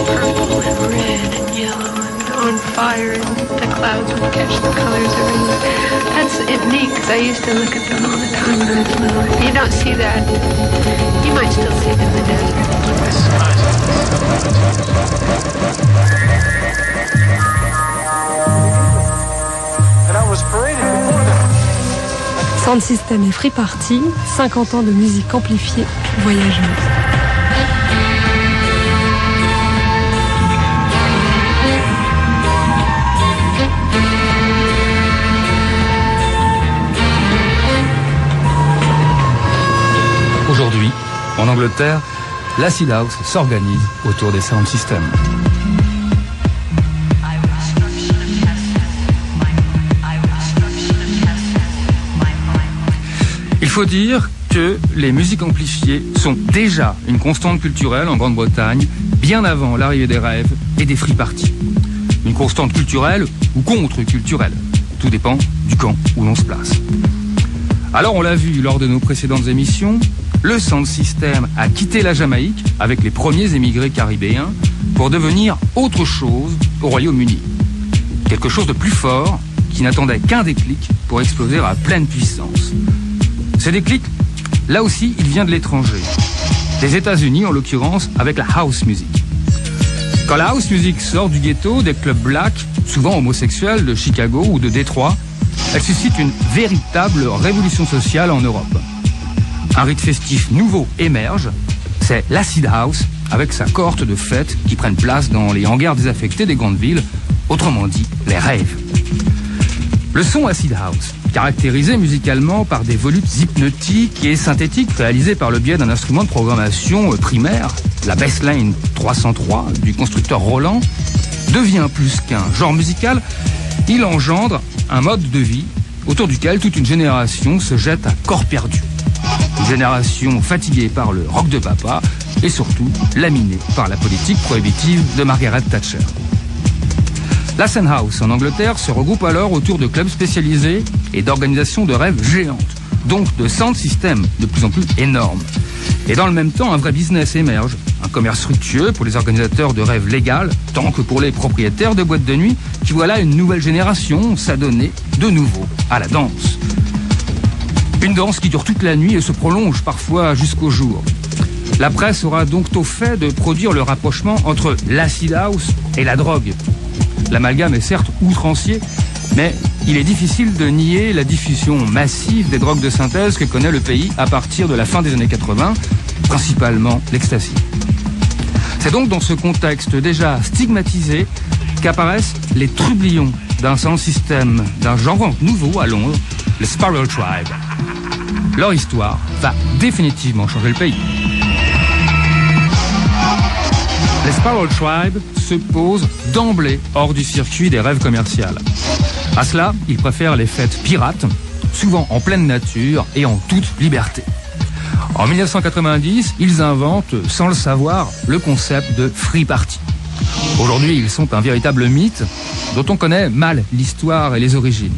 Purple and red and yellow and on fire, and the clouds would catch the colors everywhere. That's neat because I used to look at them all the time when I was little. You don't see that. You might still see it in the desert. And I was paraded before them. Sound System et Free Party, 50 ans de musique amplifiée, voyageuse. Aujourd'hui, en Angleterre, l'Acid House s'organise autour des sound systems. Il faut dire que les musiques amplifiées sont déjà une constante culturelle en Grande-Bretagne, bien avant l'arrivée des raves et des free parties. Une constante culturelle ou contre-culturelle, tout dépend du camp où l'on se place. Alors on l'a vu lors de nos précédentes émissions, le sound system a quitté la Jamaïque avec les premiers émigrés caribéens pour devenir autre chose au Royaume-Uni. Quelque chose de plus fort qui n'attendait qu'un déclic pour exploser à pleine puissance. Ce déclic, là aussi, il vient de l'étranger. Des États-Unis en l'occurrence, avec la house music. Quand la house music sort du ghetto des clubs black, souvent homosexuels de Chicago ou de Détroit, elle suscite une véritable révolution sociale en Europe. Un rite festif nouveau émerge, c'est l'acid house, avec sa cohorte de fêtes qui prennent place dans les hangars désaffectés des grandes villes, autrement dit les raves. Le son acid house, caractérisé musicalement par des volutes hypnotiques et synthétiques réalisés par le biais d'un instrument de programmation primaire, la Bassline 303 du constructeur Roland, devient plus qu'un genre musical, il engendre un mode de vie autour duquel toute une génération se jette à corps perdu. Une génération fatiguée par le rock de papa et surtout laminée par la politique prohibitive de Margaret Thatcher. La scène house en Angleterre se regroupe alors autour de clubs spécialisés et d'organisations de rêves géantes, donc de sound systems de plus en plus énormes. Et dans le même temps, un vrai business émerge, un commerce fructueux pour les organisateurs de rêves légaux, tant que pour les propriétaires de boîtes de nuit, qui voilà une nouvelle génération s'adonner de nouveau à la danse. Une danse qui dure toute la nuit et se prolonge parfois jusqu'au jour. La presse aura donc au fait de produire le rapprochement entre l'acid house et la drogue. L'amalgame est certes outrancier, mais il est difficile de nier la diffusion massive des drogues de synthèse que connaît le pays à partir de la fin des années 80, principalement l'ecstasy. C'est donc dans ce contexte déjà stigmatisé qu'apparaissent les trublions d'un sound system d'un genre nouveau à Londres, le Spiral Tribe. Leur histoire va définitivement changer le pays. Les Spiral Tribe se posent d'emblée hors du circuit des rêves commerciaux. À cela, ils préfèrent les fêtes pirates, souvent en pleine nature et en toute liberté. En 1990, ils inventent, sans le savoir, le concept de free party. Aujourd'hui, ils sont un véritable mythe dont on connaît mal l'histoire et les origines.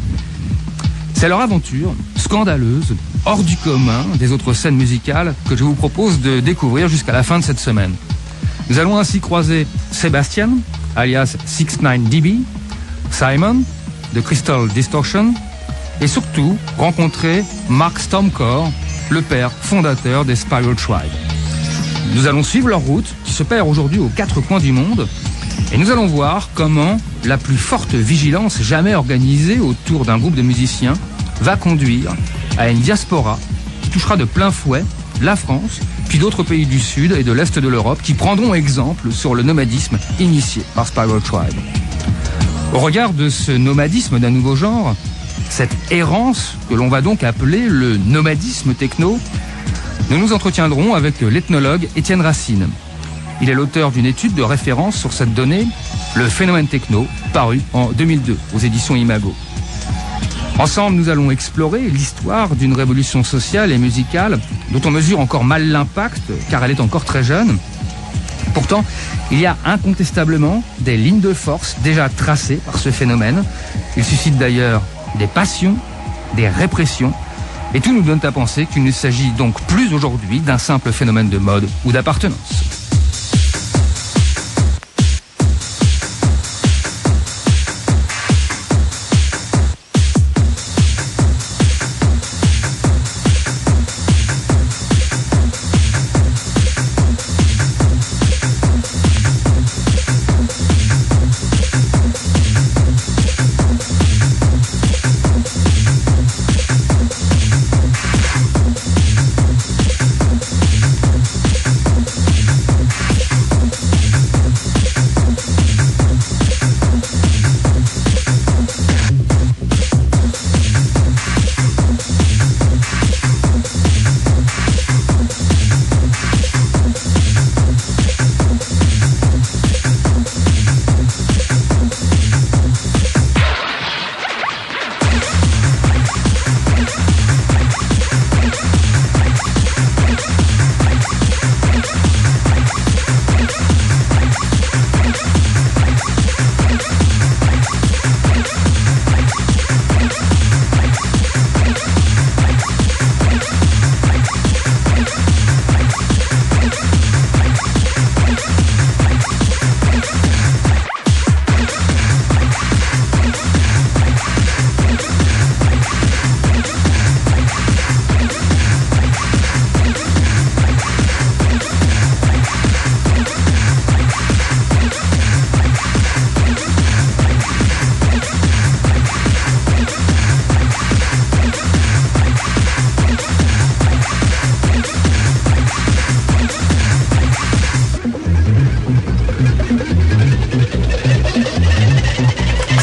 C'est leur aventure scandaleuse, hors du commun des autres scènes musicales que je vous propose de découvrir jusqu'à la fin de cette semaine. Nous allons ainsi croiser Sebastian, alias 69dB, Simon, de Crystal Distortion, et surtout rencontrer Mark Stormcore, le père fondateur des Spiral Tribe. Nous allons suivre leur route, qui se perd aujourd'hui aux quatre coins du monde, et nous allons voir comment la plus forte vigilance jamais organisée autour d'un groupe de musiciens va conduire à une diaspora qui touchera de plein fouet la France, puis d'autres pays du Sud et de l'Est de l'Europe qui prendront exemple sur le nomadisme initié par Spiral Tribe. Au regard de ce nomadisme d'un nouveau genre, cette errance que l'on va donc appeler le nomadisme techno, nous nous entretiendrons avec l'ethnologue Étienne Racine. Il est l'auteur d'une étude de référence sur cette donnée, le phénomène techno, paru en 2002 aux éditions Imago. Ensemble, nous allons explorer l'histoire d'une révolution sociale et musicale dont on mesure encore mal l'impact car elle est encore très jeune. Pourtant, il y a incontestablement des lignes de force déjà tracées par ce phénomène. Il suscite d'ailleurs des passions, des répressions Et tout nous donne à penser qu'il ne s'agit donc plus aujourd'hui d'un simple phénomène de mode ou d'appartenance.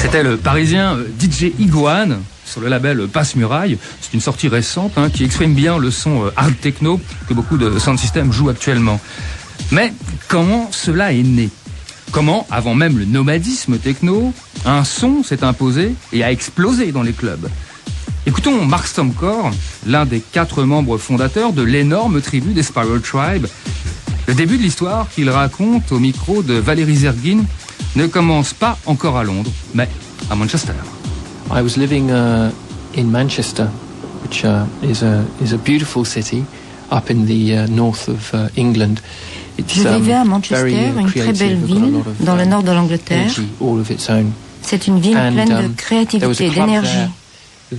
C'était le parisien DJ Iguane sur le label Passe-Muraille. C'est une sortie récente qui exprime bien le son hard techno que beaucoup de sound systems jouent actuellement. Mais comment cela est né ? Comment, avant même le nomadisme techno, un son s'est imposé et a explosé dans les clubs ? Écoutons Mark Stomcore, l'un des 4 membres fondateurs de l'énorme tribu des Spiral Tribe. Le début de l'histoire qu'il raconte au micro de Valérie Zerguin ne commence pas encore à Londres, mais à Manchester. I was living in Manchester, which is a beautiful city up in the north of England. Je vivais à Manchester, une très belle ville dans le nord de l'Angleterre. C'est une ville pleine de créativité, d'énergie.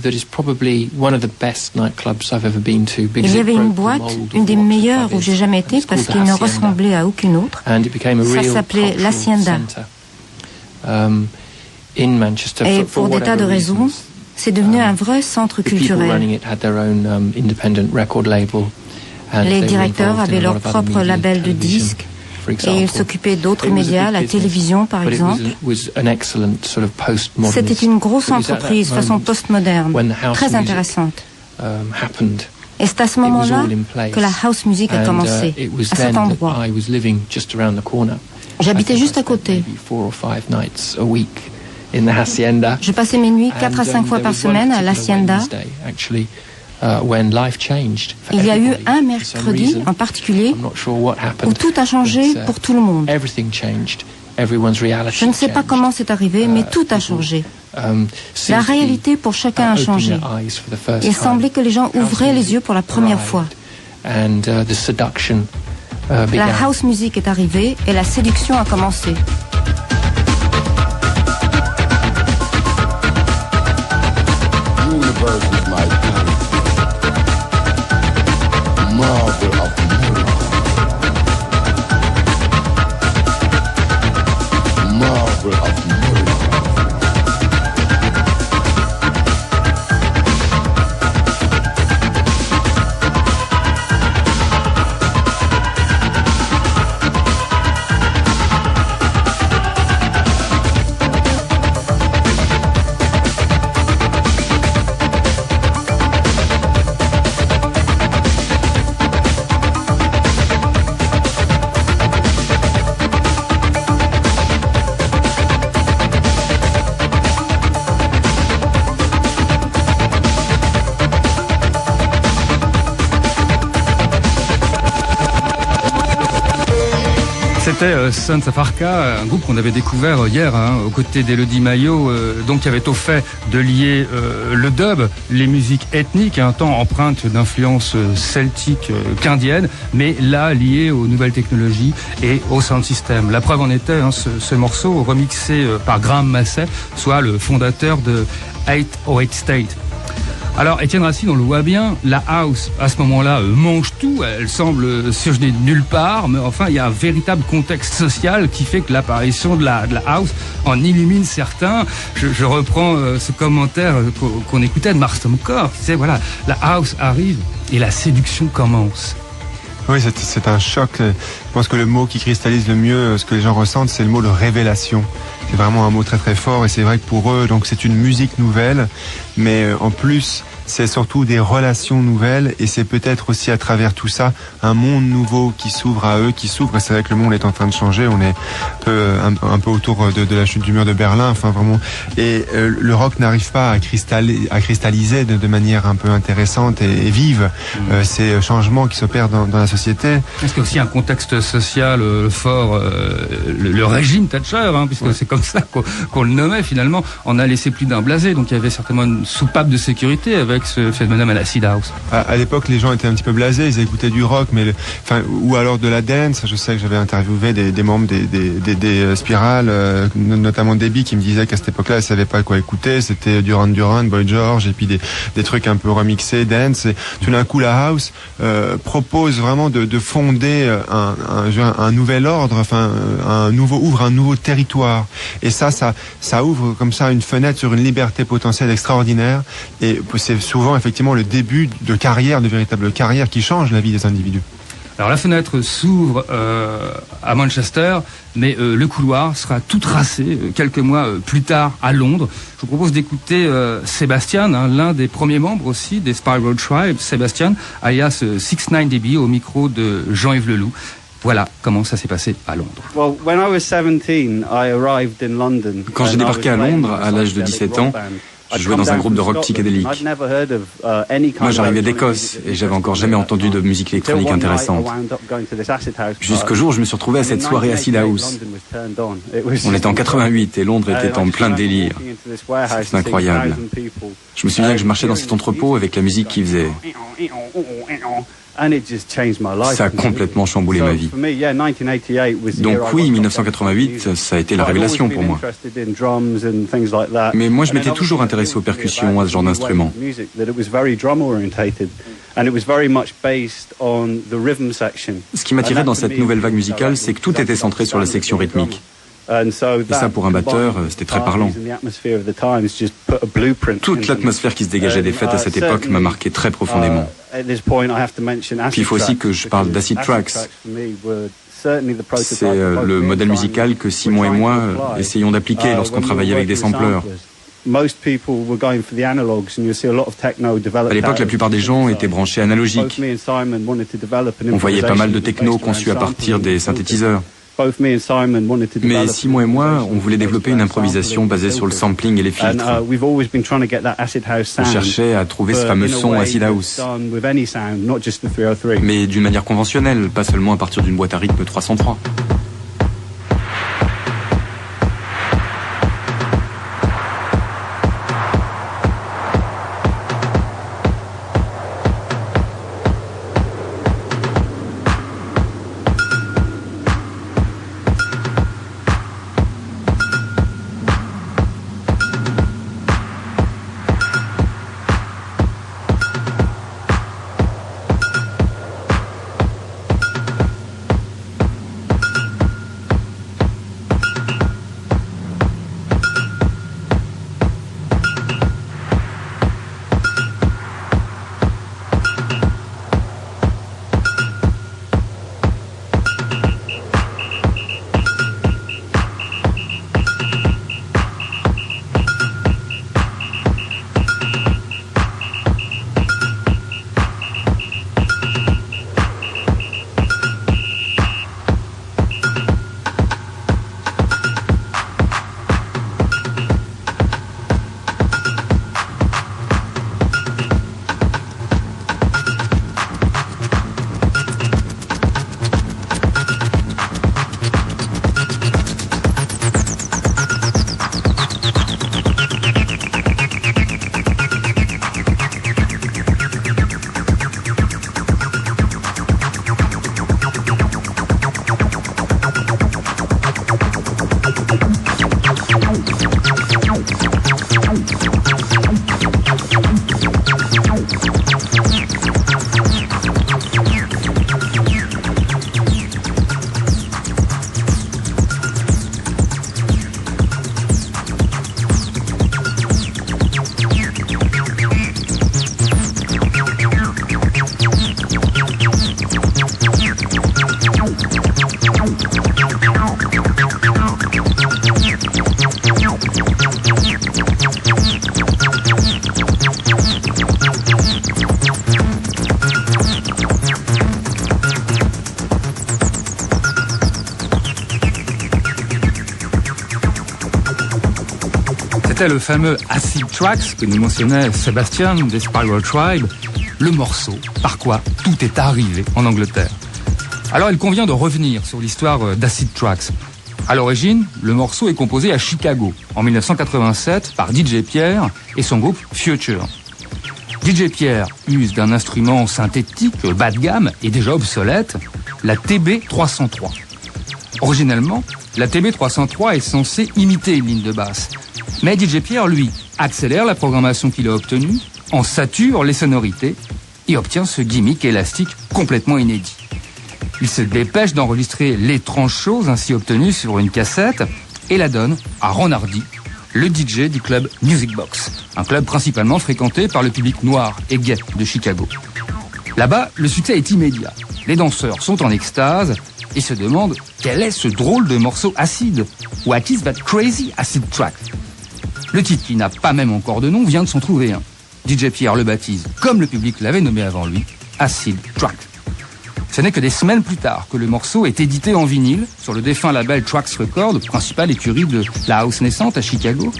That is probably one of the best nightclubs I've ever been to. Il y avait une boîte, une des meilleures où j'ai jamais été parce qu'il ne ressemblait à aucune autre. Ça s'appelait l'Hacienda. Et pour des tas de raisons, c'est devenu un vrai centre culturel. Les directeurs avaient leur propre label de disques. Et ils s'occupaient d'autres médias, la télévision par exemple. C'était une grosse entreprise façon postmoderne, très intéressante. Et c'est à ce moment-là que la house music a commencé, à cet endroit. J'habitais juste à côté. Je passais mes nuits 4 à 5 fois par semaine à l'Hacienda. Il y a eu un mercredi en particulier où tout a changé pour tout le monde. Je ne sais pas comment c'est arrivé, mais tout a changé. La réalité pour chacun a changé. Il semblait que les gens ouvraient les yeux pour la première fois. La house music est arrivée et la séduction a commencé. C'était Sons of Arca, un groupe qu'on avait découvert hier aux côtés d'Elodie Maillot, donc qui avait au fait de lier le dub, les musiques ethniques, un temps empreintes d'influences celtiques qu'indiennes, mais là liées aux nouvelles technologies et au sound system. La preuve en était ce morceau remixé par Graham Massey, soit le fondateur de 808 State. Alors, Étienne Racine, on le voit bien, la house, à ce moment-là, mange tout. Elle semble surgir de nulle part, mais enfin, il y a un véritable contexte social qui fait que l'apparition de la house en illumine certains. Je reprends ce commentaire qu'on écoutait de Marston Core. Tu sais, voilà, la house arrive et la séduction commence. Oui, c'est un choc. Je pense que le mot qui cristallise le mieux ce que les gens ressentent, c'est le mot de révélation. C'est vraiment un mot très très fort et c'est vrai que pour eux, donc c'est une musique nouvelle, mais en plus, c'est surtout des relations nouvelles et c'est peut-être aussi à travers tout ça un monde nouveau qui s'ouvre à eux, qui s'ouvre. Et c'est vrai que le monde est en train de changer. On est un peu autour de la chute du mur de Berlin. Enfin vraiment. Et le rock n'arrive pas à cristalliser de manière un peu intéressante et vive ces changements qui s'opèrent dans la société. Est-ce qu'il y a aussi un contexte social fort, le régime Thatcher, puisque c'est comme ça qu'on le nommait finalement, on a laissé plus d'un blasé. Donc il y avait certainement une soupape de sécurité avec ce phénomène à l'acid house. À l'époque, les gens étaient un petit peu blasés, ils écoutaient du rock, mais ou alors de la dance. Je sais que j'avais interviewé des membres des Spirales, notamment Debbie, qui me disait qu'à cette époque-là, elle savait pas quoi écouter. C'était Duran Duran, Boy George, et puis des trucs un peu remixés, dance. Et tout d'un coup, la house propose vraiment de fonder un nouvel ordre, ouvre un nouveau territoire. Et ça ouvre comme ça une fenêtre sur une liberté potentielle extraordinaire. Et c'est souvent effectivement le début de carrière, de véritable carrière qui change la vie des individus. Alors la fenêtre s'ouvre à Manchester, mais le couloir sera tout tracé quelques mois plus tard à Londres. Je vous propose d'écouter Sébastien, l'un des premiers membres aussi des Spiral Tribe, Sébastien, alias 69 dB, au micro de Jean-Yves Leloup. Voilà comment ça s'est passé à Londres. Quand j'ai débarqué à Londres à l'âge de 17 ans, je jouais dans un groupe de rock psychédélique. Moi, j'arrivais d'Écosse et j'avais encore jamais entendu de musique électronique intéressante. Jusqu'au jour où je me suis retrouvé à cette soirée Acid House. On était en 88 et Londres était en plein délire. C'est incroyable. Je me souviens que je marchais dans cet entrepôt avec la musique qui faisait. Ça a complètement chamboulé ma vie. Donc oui, 1988, ça a été la révélation pour moi. Mais moi, je m'étais toujours intéressé aux percussions, à ce genre d'instruments. Ce qui m'attirait dans cette nouvelle vague musicale, c'est que tout était centré sur la section rythmique. Et ça, pour un batteur, c'était très parlant. Toute l'atmosphère qui se dégageait des fêtes à cette époque m'a marqué très profondément. Puis il faut aussi que je parle d'Acid Tracks. C'est le modèle musical que Simon et moi essayons d'appliquer lorsqu'on travaillait avec des sampleurs. À l'époque, la plupart des gens étaient branchés analogiques. On voyait pas mal de techno conçus à partir des synthétiseurs. Mais Simon et moi, on voulait développer une improvisation basée sur le sampling et les filtres. On cherchait à trouver ce fameux son Acid House, mais d'une manière conventionnelle, pas seulement à partir d'une boîte à rythme 303. C'était le fameux Acid Tracks que nous mentionnait Sébastien des Spiral Tribe, le morceau par quoi tout est arrivé en Angleterre. Alors il convient de revenir sur l'histoire d'Acid Tracks. À l'origine, le morceau est composé à Chicago, en 1987, par DJ Pierre et son groupe Future. DJ Pierre use d'un instrument synthétique bas de gamme et déjà obsolète, la TB303. Originellement, la TB303 est censée imiter une ligne de basse. Mais DJ Pierre, lui, accélère la programmation qu'il a obtenue, en sature les sonorités et obtient ce gimmick élastique complètement inédit. Il se dépêche d'enregistrer l'étrange chose ainsi obtenue sur une cassette et la donne à Ron Hardy, le DJ du club Music Box, un club principalement fréquenté par le public noir et gay de Chicago. Là-bas, le succès est immédiat. Les danseurs sont en extase et se demandent quel est ce drôle de morceau acide. What is that crazy acid track? Le titre, qui n'a pas même encore de nom, vient de s'en trouver un. DJ Pierre le baptise, comme le public l'avait nommé avant lui, Acid Track. Ce n'est que des semaines plus tard que le morceau est édité en vinyle sur le défunt label Trax Records, principale écurie de la house naissante à Chicago.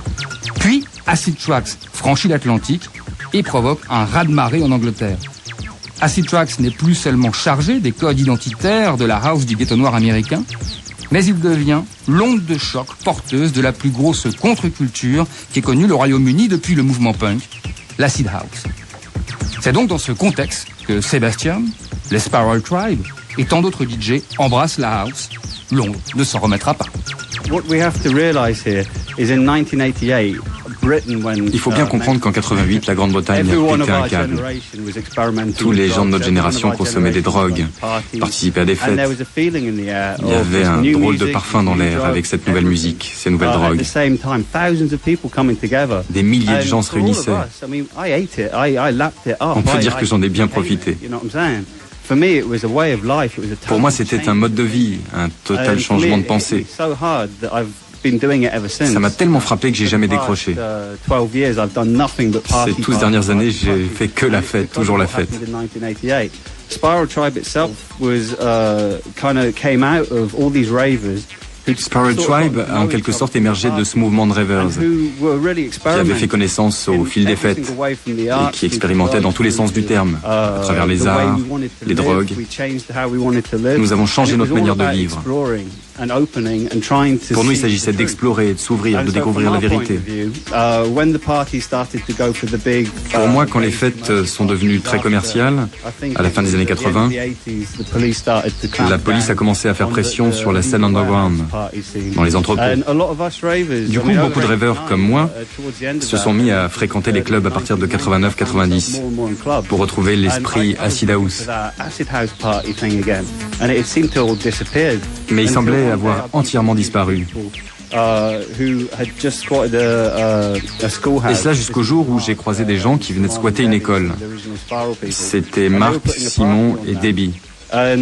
Puis, Acid Tracks franchit l'Atlantique et provoque un raz-de-marée en Angleterre. Acid Tracks n'est plus seulement chargé des codes identitaires de la house du ghetto noir américain, mais il devient l'onde de choc porteuse de la plus grosse contre-culture qu'ait connue le Royaume-Uni depuis le mouvement punk, l'acid house. C'est donc dans ce contexte que Sébastien, les Spiral Tribe et tant d'autres DJ embrassent la house. L'onde ne s'en remettra pas. Il faut bien comprendre qu'en 88, la Grande-Bretagne a pété un câble. Tous les gens de notre génération consommaient des drogues, participaient à des fêtes. Il y avait un drôle de parfum dans l'air avec cette nouvelle musique, ces nouvelles drogues. Des milliers de gens se réunissaient. On peut dire que j'en ai bien profité. Pour moi, c'était un mode de vie, un total changement de pensée. Ça m'a tellement frappé que j'ai jamais décroché. Ces 12 dernières années, j'ai fait que la fête, toujours la fête. Spiral Tribe itself was came out of all these ravers. Spiral Tribe a en quelque sorte émergé de ce mouvement de rêveurs qui avait fait connaissance au fil des fêtes et qui expérimentait dans tous les sens du terme, à travers les arts, les drogues. Nous avons changé notre manière de vivre. Pour nous, il s'agissait d'explorer, de s'ouvrir, de découvrir la vérité. Pour moi, quand les fêtes sont devenues très commerciales, à la fin des années 80, la police a commencé à faire pression sur la scène underground, dans les entrepôts. Du coup, beaucoup de rêveurs comme moi se sont mis à fréquenter les clubs à partir de 89-90 pour retrouver l'esprit acid house. Mais il semblait avoir entièrement disparu. Et cela jusqu'au jour où j'ai croisé des gens qui venaient de squatter une école. C'était Marc, Simon et Debbie. En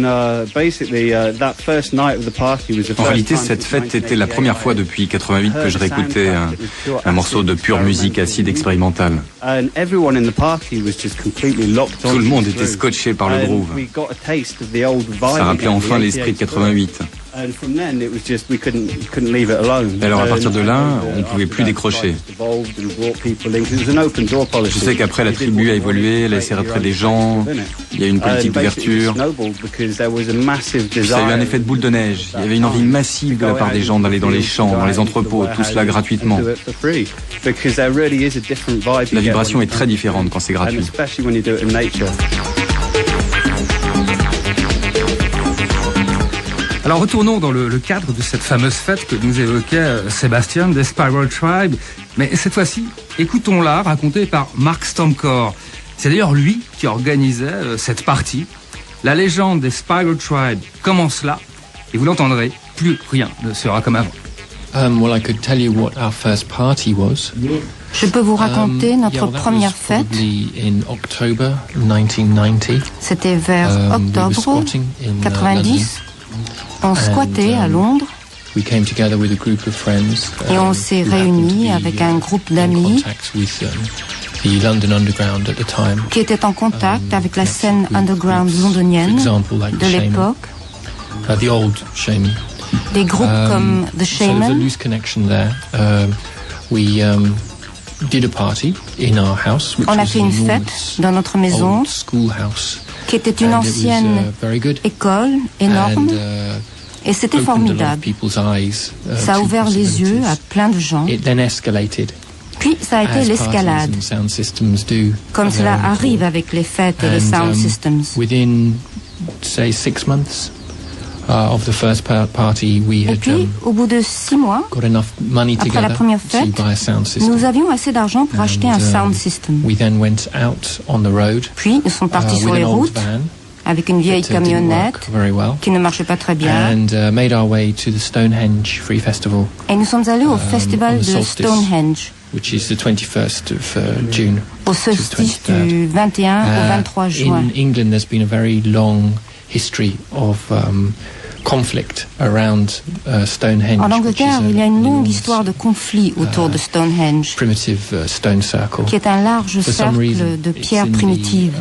réalité, cette fête était la première fois depuis 88 que je réécoutais un morceau de pure musique acide expérimentale. Tout le monde était scotché par le groove. Ça rappelait enfin l'esprit de 88. Et alors à partir de là, on ne pouvait plus décrocher. Je sais qu'après la tribu a évolué, elle a essayé d'attirer des gens, il y a eu une politique d'ouverture. Puis ça a eu un effet de boule de neige. Il y avait une envie massive de la part des gens d'aller dans les champs, dans les entrepôts, tout cela gratuitement. La vibration est très différente quand c'est gratuit. Alors retournons dans le cadre de cette fameuse fête que nous évoquait Sébastien des Spiral Tribe. Mais cette fois-ci, écoutons-la racontée par Mark Stomcore. C'est d'ailleurs lui qui organisait cette partie. La légende des Spiral Tribe commence là, et vous l'entendrez, plus rien ne sera comme avant. Well, I could tell you what our first party was. Je peux vous raconter notre première fête. C'était vers octobre 90. On squattait à Londres. Et on s'est réunis avec un groupe d'amis qui étaient en contact avec la scène underground londonienne de l'époque. Des groupes comme The Shaman. did a party in our house, which on a was fait an une fête dans notre maison, old schoolhouse, qui était une ancienne école énorme, et c'était formidable. Ça a ouvert les yeux à plein de gens. Puis ça a été l'escalade, comme cela arrive avec les fêtes et les sound systems. Within, say, 6 months of the first party, we had et puis, au bout de 6 mois, got enough money après la première fête, nous avions assez d'argent pour acheter un sound system. We then went out on the road, puis nous sommes partis sur les routes avec une vieille camionnette qui ne marchait pas très bien. And made our way to the Stonehenge Free Festival. Et nous sommes allés au festival de Stonehenge, which is the 21st of June. Au solstice du 21 au 23 juin. In England, there's been a very long history of conflict around Stonehenge. En Angleterre, il y a une longue histoire de conflit autour de Stonehenge, primitive stone circle, qui est un large cercle de pierres primitives.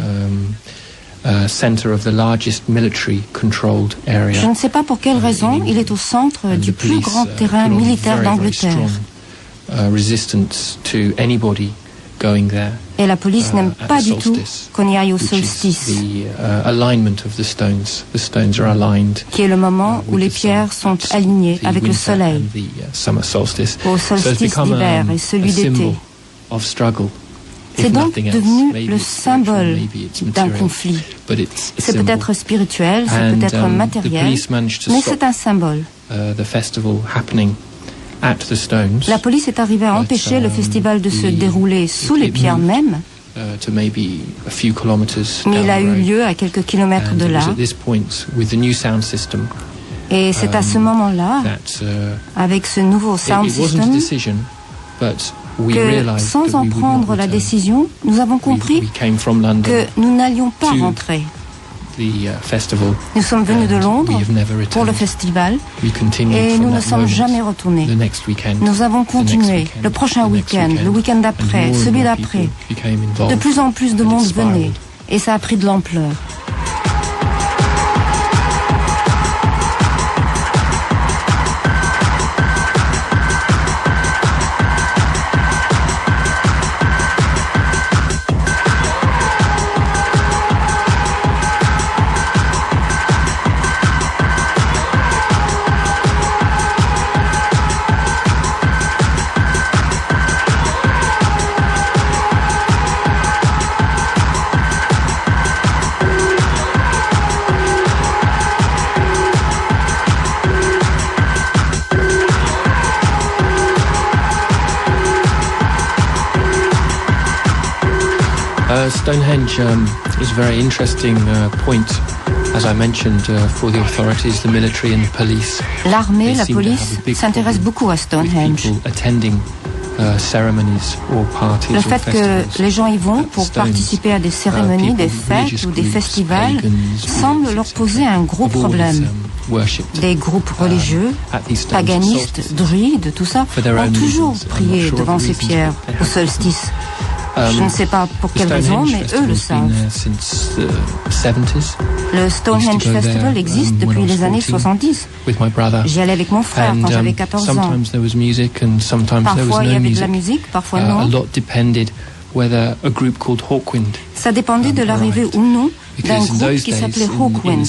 Center of the largest military controlled area. Je ne sais pas pour quelle raison, il est au centre du plus grand terrain militaire d'Angleterre. Resistance to anybody going there. Et la police n'aime pas du tout qu'on y aille au solstice, alignment of the stones. The stones are aligned, qui est le moment où les pierres sont alignées avec le soleil, au solstice d'hiver et celui d'été. C'est donc devenu le symbole d'un conflit. C'est peut-être spirituel, c'est peut-être matériel, mais c'est un symbole. La police est arrivée à empêcher le festival de se dérouler sous les pierres mêmes, mais il a eu lieu à quelques kilomètres de là. Et c'est à ce moment-là, avec ce nouveau sound system, que sans en prendre la décision, nous avons compris que nous n'allions pas rentrer. Nous sommes venus de Londres pour le festival et nous ne sommes jamais retournés. Nous avons continué le prochain week-end, le week-end d'après, celui d'après. De plus en plus de monde venait et ça a pris de l'ampleur. Stonehenge is a very interesting point, as I mentioned, for the authorities, the military and the police. L'armée, la police s'intéressent beaucoup à Stonehenge. Le fait que les gens y vont pour participer à des cérémonies, des fêtes ou des festivals semble leur poser un gros problème. Des groupes religieux, paganistes, druides, tout ça, ont toujours prié devant ces pierres au solstice. Je ne sais pas pour quelle raison, mais eux le savent. Le Stonehenge Festival existe depuis les années 70. J'y allais avec mon frère quand j'avais 14 ans. Parfois il y avait de la musique, parfois non. Ça dépendait de l'arrivée ou non d'un groupe qui s'appelait Hawkwind.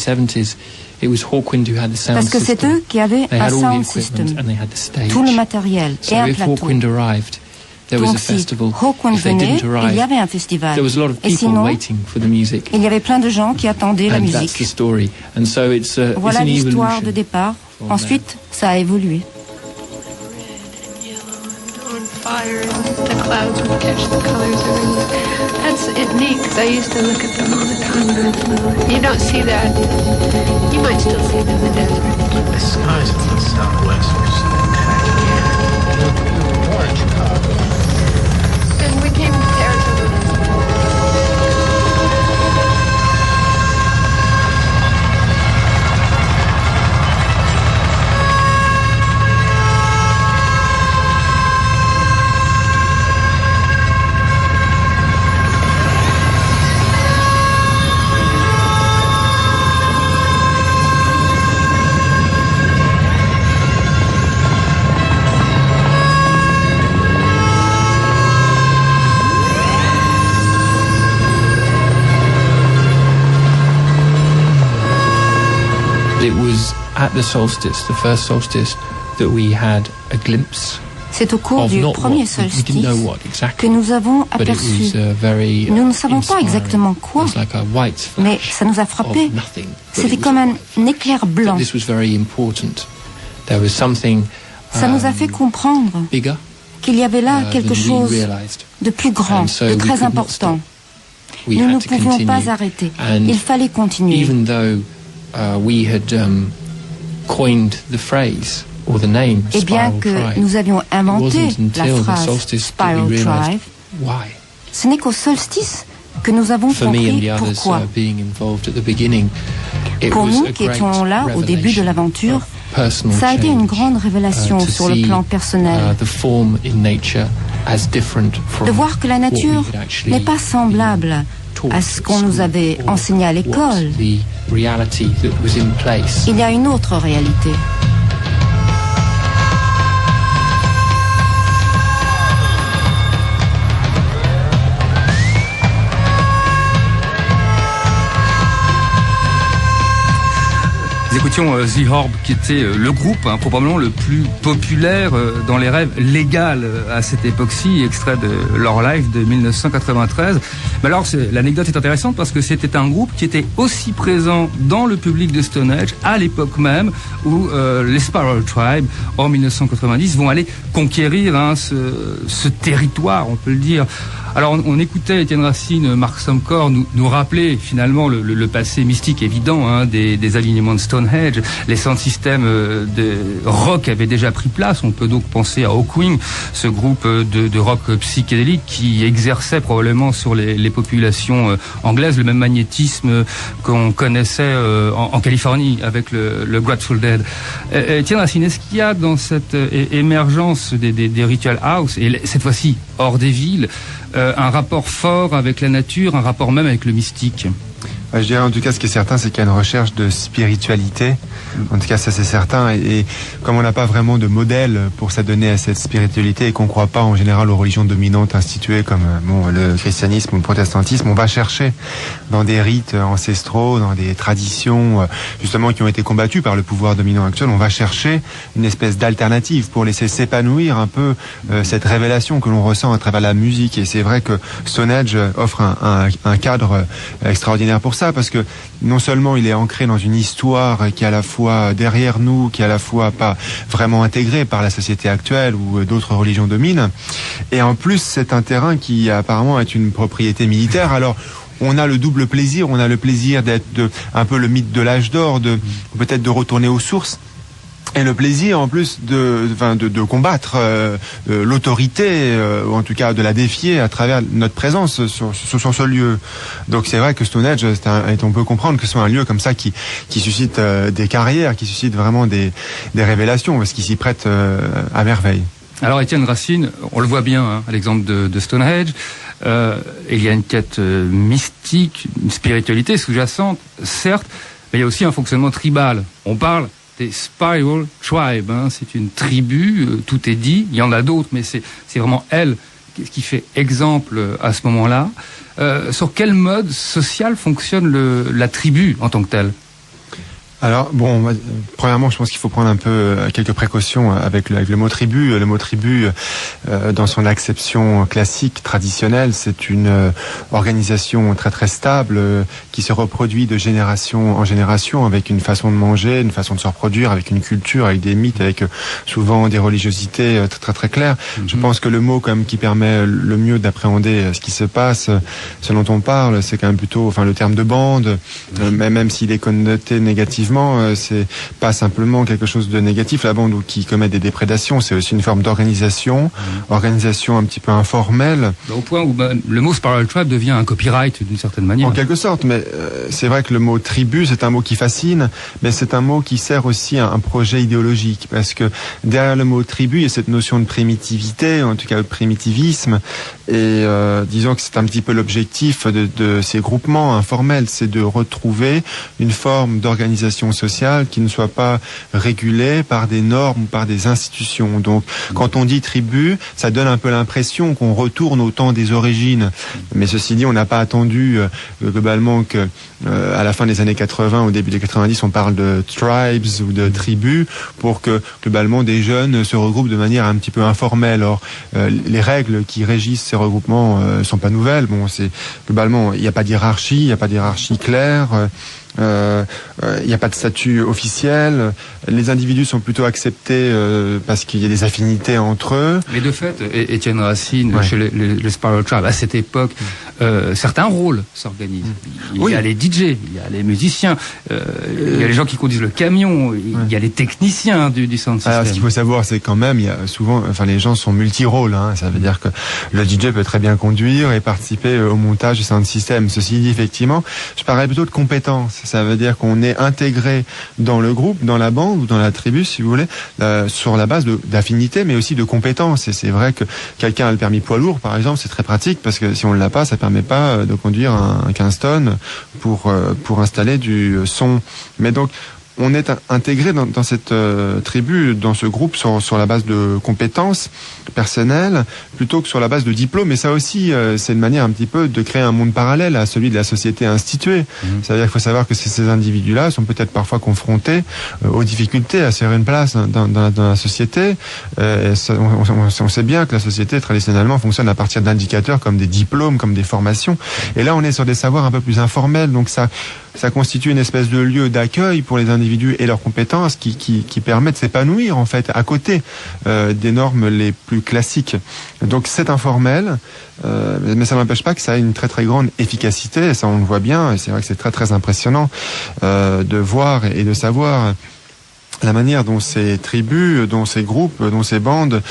Parce que c'est eux qui avaient un sound system, tout le matériel et un plateau. Donc si Hawkwind venait, il y avait un festival. Et sinon, il y avait plein de gens qui attendaient la musique. Voilà l'histoire de départ. Ensuite, ça a évolué. That's it neat because I used to look at them all the time. You don't see that. You might still see them in the desert. The skies in the southwest are spectacular. You're born in Chicago. And we came to Arizona. at the solstice, the first solstice, that we had a glimpse. C'est au cours du premier solstice que nous avons aperçu. Nous ne savons pas exactement quoi, mais ça nous a frappé. C'était comme un éclair blanc. Ça nous a fait comprendre qu'il y avait là quelque chose de plus grand, de très important. Nous ne pouvions pas arrêter. Il fallait continuer. Et bien que nous avions inventé la phrase Spiral Tribe, ce n'est qu'au solstice que nous avons compris pourquoi. Pour nous qui étions là au début de l'aventure, ça a été une grande révélation sur le plan personnel. De voir que la nature n'est pas semblable à ce qu'on nous avait enseigné à l'école. Il y a une autre réalité. Nous écoutions The Orb, qui était le groupe probablement le plus populaire dans les rêves légales à cette époque-ci, extrait de leur live de 1993. Mais alors, l'anecdote est intéressante parce que c'était un groupe qui était aussi présent dans le public de Stonehenge à l'époque même où les Spiral Tribe, en 1990, vont aller conquérir ce territoire, on peut le dire. Alors on écoutait Étienne Racine, Marc Somcore nous rappeler finalement le passé mystique évident des alignements de Stonehenge. Les sound systems de rock avaient déjà pris place. On peut donc penser à Hawkwind, ce groupe de rock psychédélique qui exerçait probablement sur les populations anglaises le même magnétisme qu'on connaissait en Californie avec le Grateful Dead. Étienne Racine, est-ce qu'il y a dans cette émergence des ritual house, et cette fois-ci hors des villes, un rapport fort avec la nature, un rapport même avec le mystique? Je dirais en tout cas, ce qui est certain, c'est qu'il y a une recherche de spiritualité. En tout cas, ça c'est certain. Et comme on n'a pas vraiment de modèle pour s'adonner à cette spiritualité et qu'on ne croit pas en général aux religions dominantes instituées comme le christianisme ou le protestantisme, on va chercher dans des rites ancestraux, dans des traditions justement qui ont été combattues par le pouvoir dominant actuel. On va chercher une espèce d'alternative pour laisser s'épanouir un peu cette révélation que l'on ressent à travers la musique. Et c'est vrai que Stonehenge offre un cadre extraordinaire pour ça, parce que non seulement il est ancré dans une histoire qui est à la fois derrière nous, qui est à la fois pas vraiment intégrée par la société actuelle où d'autres religions dominent, et en plus c'est un terrain qui apparemment est une propriété militaire. Alors on a le double plaisir, on a le plaisir d'être un peu le mythe de l'âge d'or, peut-être de retourner aux sources, et le plaisir en plus de combattre l'autorité, ou en tout cas de la défier à travers notre présence sur ce lieu. Donc c'est vrai que Stonehenge, on peut comprendre que ce soit un lieu comme ça qui suscite des carrières, qui suscite vraiment des révélations, parce qu'il s'y prête à merveille. Alors Étienne Racine, on le voit bien à l'exemple de Stonehenge, il y a une quête mystique, une spiritualité sous-jacente, certes, mais il y a aussi un fonctionnement tribal. On parle des Spiral Tribe, c'est une tribu, tout est dit, il y en a d'autres, mais c'est vraiment elle qui fait exemple à ce moment-là. Sur quel mode social fonctionne la tribu en tant que telle? Alors bon, premièrement, je pense qu'il faut prendre un peu quelques précautions avec le mot tribu. Le mot tribu, dans son acception classique, traditionnelle, c'est une organisation très très stable qui se reproduit de génération en génération, avec une façon de manger, une façon de se reproduire, avec une culture, avec des mythes, avec souvent des religiosités très très très claires. Je pense que le mot quand même qui permet le mieux d'appréhender ce qui se passe, ce dont on parle, c'est quand même plutôt, le terme de bande, même s'il est connoté négativement. C'est pas simplement quelque chose de négatif. La bande qui commet des déprédations, c'est aussi une forme d'organisation, organisation un petit peu informelle. Au point où le mot Spiral Tribe devient un copyright d'une certaine manière. En quelque sorte, mais c'est vrai que le mot tribu, c'est un mot qui fascine, mais c'est un mot qui sert aussi à un projet idéologique, parce que derrière le mot tribu, il y a cette notion de primitivité, en tout cas de primitivisme, et disons que c'est un petit peu l'objectif de ces groupements informels, c'est de retrouver une forme d'organisation organisation sociale qui ne soit pas régulée par des normes ou par des institutions. Donc, quand on dit tribu, ça donne un peu l'impression qu'on retourne au temps des origines. Mais ceci dit, on n'a pas attendu globalement que à la fin des années 80, au début des 90, on parle de tribes ou de tribus pour que globalement des jeunes se regroupent de manière un petit peu informelle. Or, les règles qui régissent ces regroupements sont pas nouvelles. Bon, c'est globalement, il n'y a pas d'hiérarchie claire. Il n'y a pas de statut officiel. Les individus sont plutôt acceptés parce qu'il y a des affinités entre eux. Mais de fait, Étienne Racine, chez les Spiral Tribe, à cette époque, certains rôles s'organisent. Il y a les DJ, il y a les musiciens, il y a les gens qui conduisent le camion, il y a les techniciens du sound system. Alors, ce qu'il faut savoir, c'est quand même, il y a souvent, les gens sont multi-rôles. Ça veut dire que le DJ peut très bien conduire et participer au montage du sound system. Ceci dit, effectivement, je parlerais plutôt de compétences. Ça veut dire qu'on est intégré dans le groupe, dans la bande ou dans la tribu, si vous voulez, sur la base d'affinité, mais aussi de compétences. Et c'est vrai que quelqu'un a le permis poids lourd, par exemple, c'est très pratique parce que si on ne l'a pas, ça permet pas de conduire un 15 tonnes pour installer du son. Mais donc, on est intégré dans cette tribu, dans ce groupe, sur la base de compétences personnelles, plutôt que sur la base de diplômes. Et ça aussi, c'est une manière un petit peu de créer un monde parallèle à celui de la société instituée. Ça veut dire qu'il faut savoir que ces individus-là sont peut-être parfois confrontés aux difficultés à se faire une place dans la société. On sait bien que la société, traditionnellement, fonctionne à partir d'indicateurs comme des diplômes, comme des formations. Et là, on est sur des savoirs un peu plus informels. Donc ça constitue une espèce de lieu d'accueil pour les individus et leurs compétences qui permettent de s'épanouir en fait à côté des normes les plus classiques. Donc c'est informel, mais ça n'empêche pas que ça a une très très grande efficacité, et ça on le voit bien, et c'est vrai que c'est très très impressionnant de voir et de savoir la manière dont ces tribus, dont ces groupes, dont ces bandes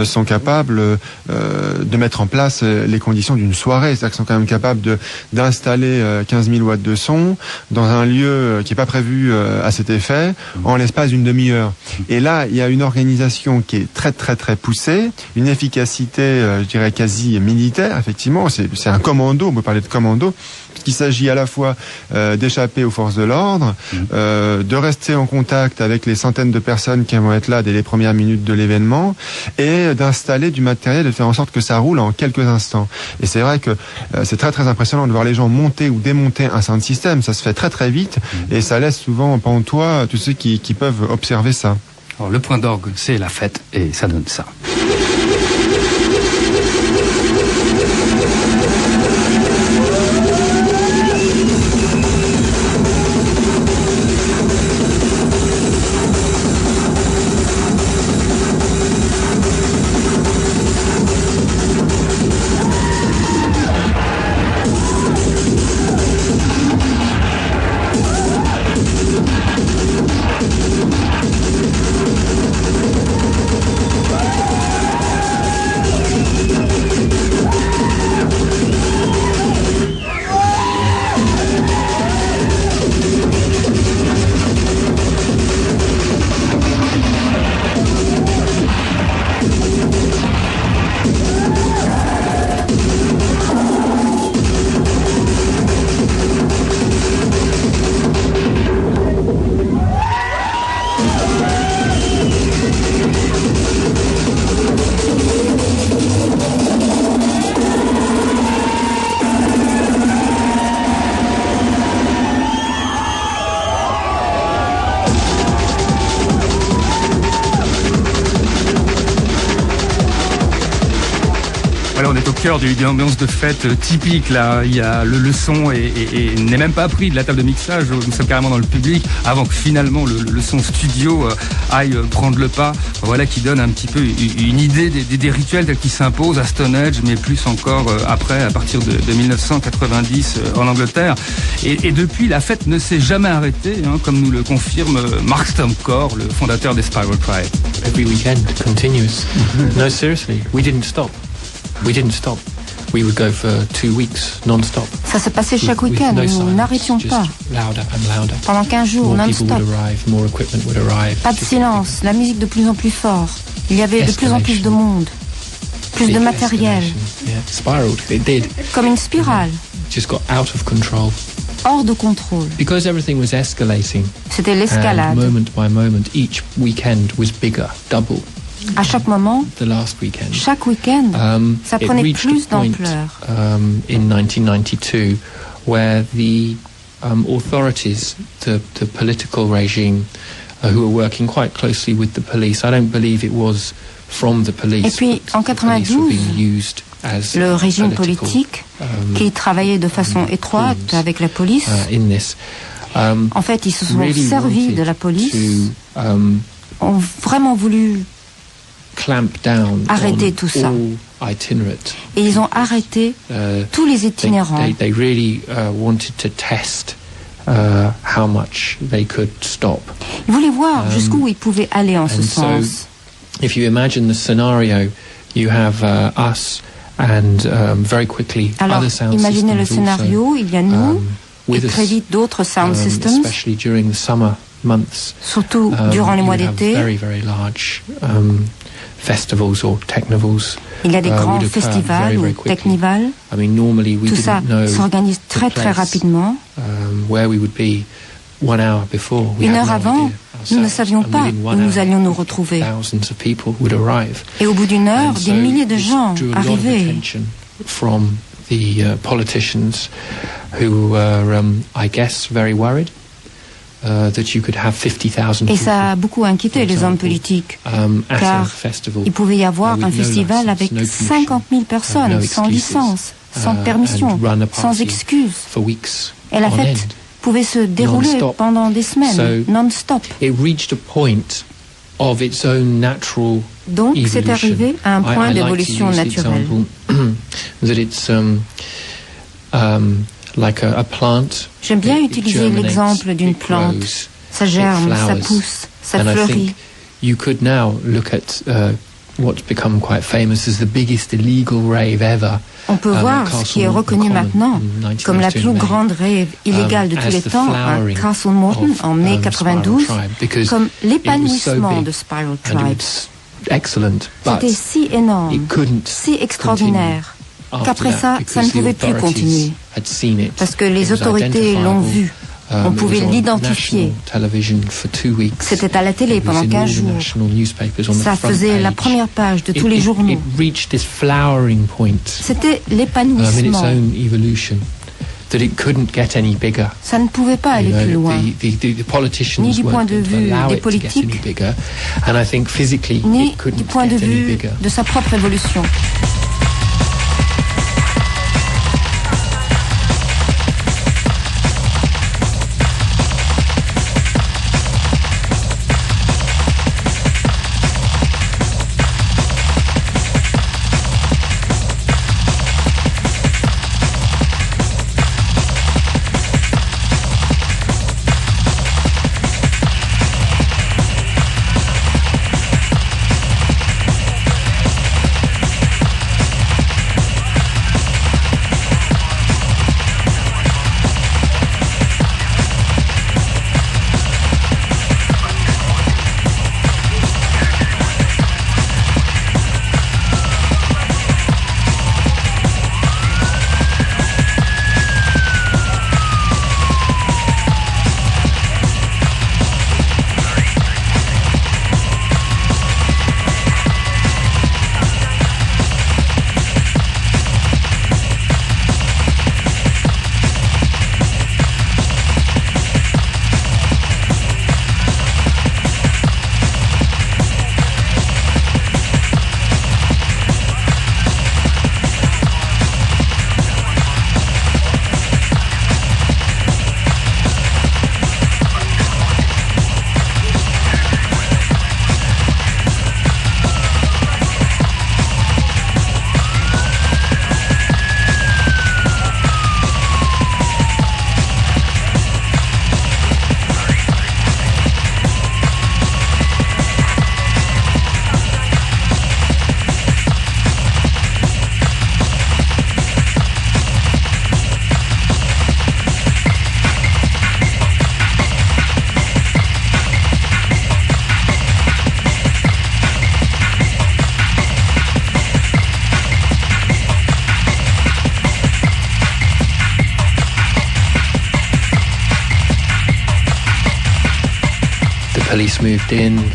sont capables de mettre en place les conditions d'une soirée. C'est-à-dire qu'ils sont quand même capables d'installer 15 000 watts de son dans un lieu qui n'est pas prévu à cet effet en l'espace d'une demi-heure. Et là, il y a une organisation qui est très très très poussée, une efficacité, je dirais, quasi militaire, effectivement. C'est un commando, on peut parler de commando, puisqu'il s'agit à la fois d'échapper aux forces de l'ordre, de rester en contact avec les centaines de personnes qui vont être là dès les premières minutes de l'événement, et d'installer du matériel, de faire en sorte que ça roule en quelques instants. Et c'est vrai que c'est très très impressionnant de voir les gens monter ou démonter un sound system. Ça se fait très très vite, et ça laisse souvent pantois tous ceux qui peuvent observer ça. Alors, le point d'orgue, c'est la fête, et ça donne ça. D'une ambiance de fête typique là, il y a le son et n'est même pas pris de la table de mixage, nous sommes carrément dans le public avant que finalement le son studio aille prendre le pas. Voilà qui donne un petit peu une idée des rituels tels qu'ils s'imposent à Stone Age, mais plus encore après, à partir de 1990 en Angleterre. Et depuis, la fête ne s'est jamais arrêtée, comme nous le confirme Mark Stomcore, le fondateur des Spiral Tribe. Every weekend, continuous. No, seriously, we didn't stop. We would go for 2 weeks non-stop. Ça se passait chaque week-end, nous n'arrêtions pas. Pendant 15 jours, non-stop. Pas de silence, la musique de plus en plus fort. Il y avait de plus en plus de monde, plus de matériel. Comme une spirale. Just got out of control. hors de contrôle. Because everything was escalating. C'était l'escalade. Moment by moment, each weekend was bigger, double. À chaque moment, the last weekend. Chaque week-end, ça prenait plus d'ampleur. In 1992, where the authorities, the political regime, who were working quite closely with the police, I don't believe it was from the police. Et puis en 92, le régime politique, qui travaillait de façon étroite avec la police, en fait, ils se sont servis de la police, ont vraiment voulu arrêter tout ça. Et ils ont arrêté tous les itinérants. They really wanted to test how much they could stop. Ils voulaient voir jusqu'où ils pouvaient aller en ce sens. If you imagine the scenario, you have us and very quickly other sound systems. Imaginez le scénario, il y a nous et très vite d'autres sound systems. Especially during the summer months. Surtout durant les mois d'été. Very, very large festivals or technivals. Il y a des grands festivals ou technivals. Tout ça s'organise très très rapidement. Une heure avant, nous ne savions pas où nous allions nous retrouver. Et au bout d'une heure, des milliers de gens arrivaient. From the politicians who were, I guess, very worried. That you could have 50,000 Et ça a beaucoup inquiété les hommes politiques, car il pouvait y avoir un festival avec 50 000 personnes, sans licence, sans permission, sans excuse. Et la fête pouvait se dérouler pendant des semaines, non-stop. Donc c'est arrivé à un point d'évolution naturelle. J'aime bien utiliser l'exemple d'une plante. Ça germe, ça pousse, ça fleurit. You could now look at what's become quite famous as the biggest illegal rave ever. On peut voir ce qui est reconnu maintenant comme la plus grande rave illégale de tous les temps à Castle Morton en mai 92, comme l'épanouissement de Spiral Tribe. C'était si énorme, si extraordinaire, qu'après ça, ça ne pouvait plus continuer. Parce que les autorités l'ont vu. On pouvait l'identifier. C'était à la télé pendant 15 jours. Ça faisait la première page de tous les journaux. C'était l'épanouissement. Ça ne pouvait pas aller plus loin, ni du point de vue des politiques, ni du point de vue de sa propre évolution.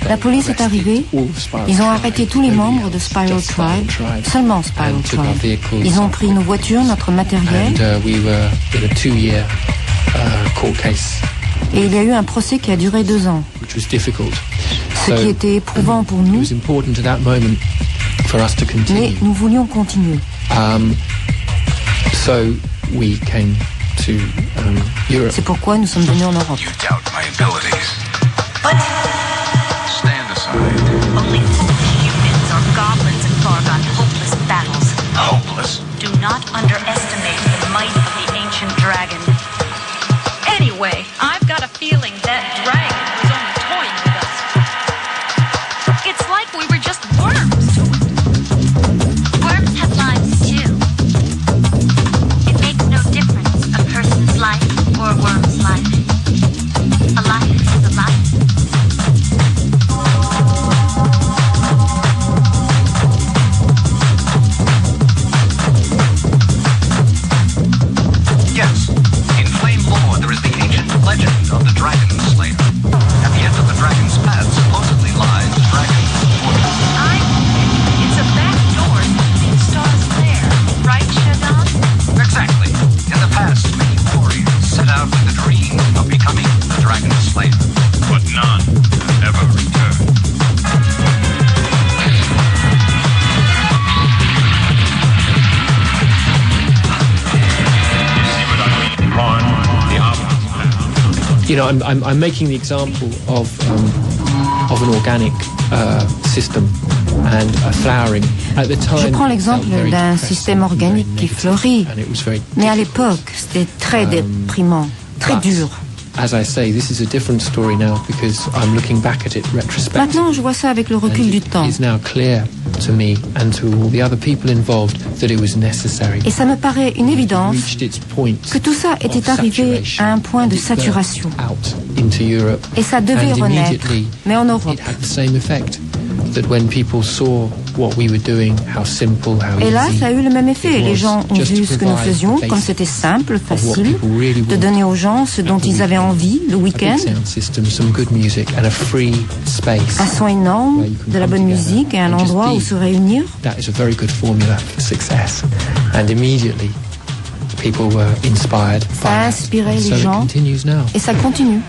La police est arrivée, ils ont arrêté tous les membres de Spiral Tribe, seulement Spiral Tribe. Ils ont pris nos voitures, notre matériel. Et il y a eu un procès qui a duré 2 ans. Ce qui était éprouvant pour nous, mais nous voulions continuer. C'est pourquoi nous sommes venus en Europe. What? Stand aside. Only foolish humans or goblins and fought on hopeless battles. Hopeless? Do not underestimate the might of the ancient dragon. Anyway, I've got a feeling that dragon was only toying with us. It's like we were just worms to it. Worms have lives too. It makes no difference a person's life or a worm's life. A life is a life. Yes, in Flame lore there is the ancient legend of the Dragon Slayer. At the end of the dragon's path supposedly lies Dragon Wood. It's a back door to the big star's lair, right, Shadon? Exactly. In the past, many warriors set out with the dream of becoming the Dragon Slayer. But none ever returned. You know, I'm making the example of an organic system and a flowering. At the time, je prends l'exemple d'un système organique qui fleurit, mais à l'époque, c'était très déprimant, très dur. As I say, this is a different story now because I'm looking back at it retrospectively. Maintenant, je vois ça avec le recul du temps. It's now clear to me and to all the other people involved that it was necessary. Et ça me paraît une évidence que tout ça était arrivé à un point de saturation. Et ça devait renaître, mais en Europe. Et là, ça a eu le même effet. Les gens ont vu ce que nous faisions, comme c'était simple, facile, de donner aux gens ce dont ils avaient envie le week-end. Un son énorme, de la bonne musique et un endroit où se réunir. Ça a inspiré les gens et ça continue.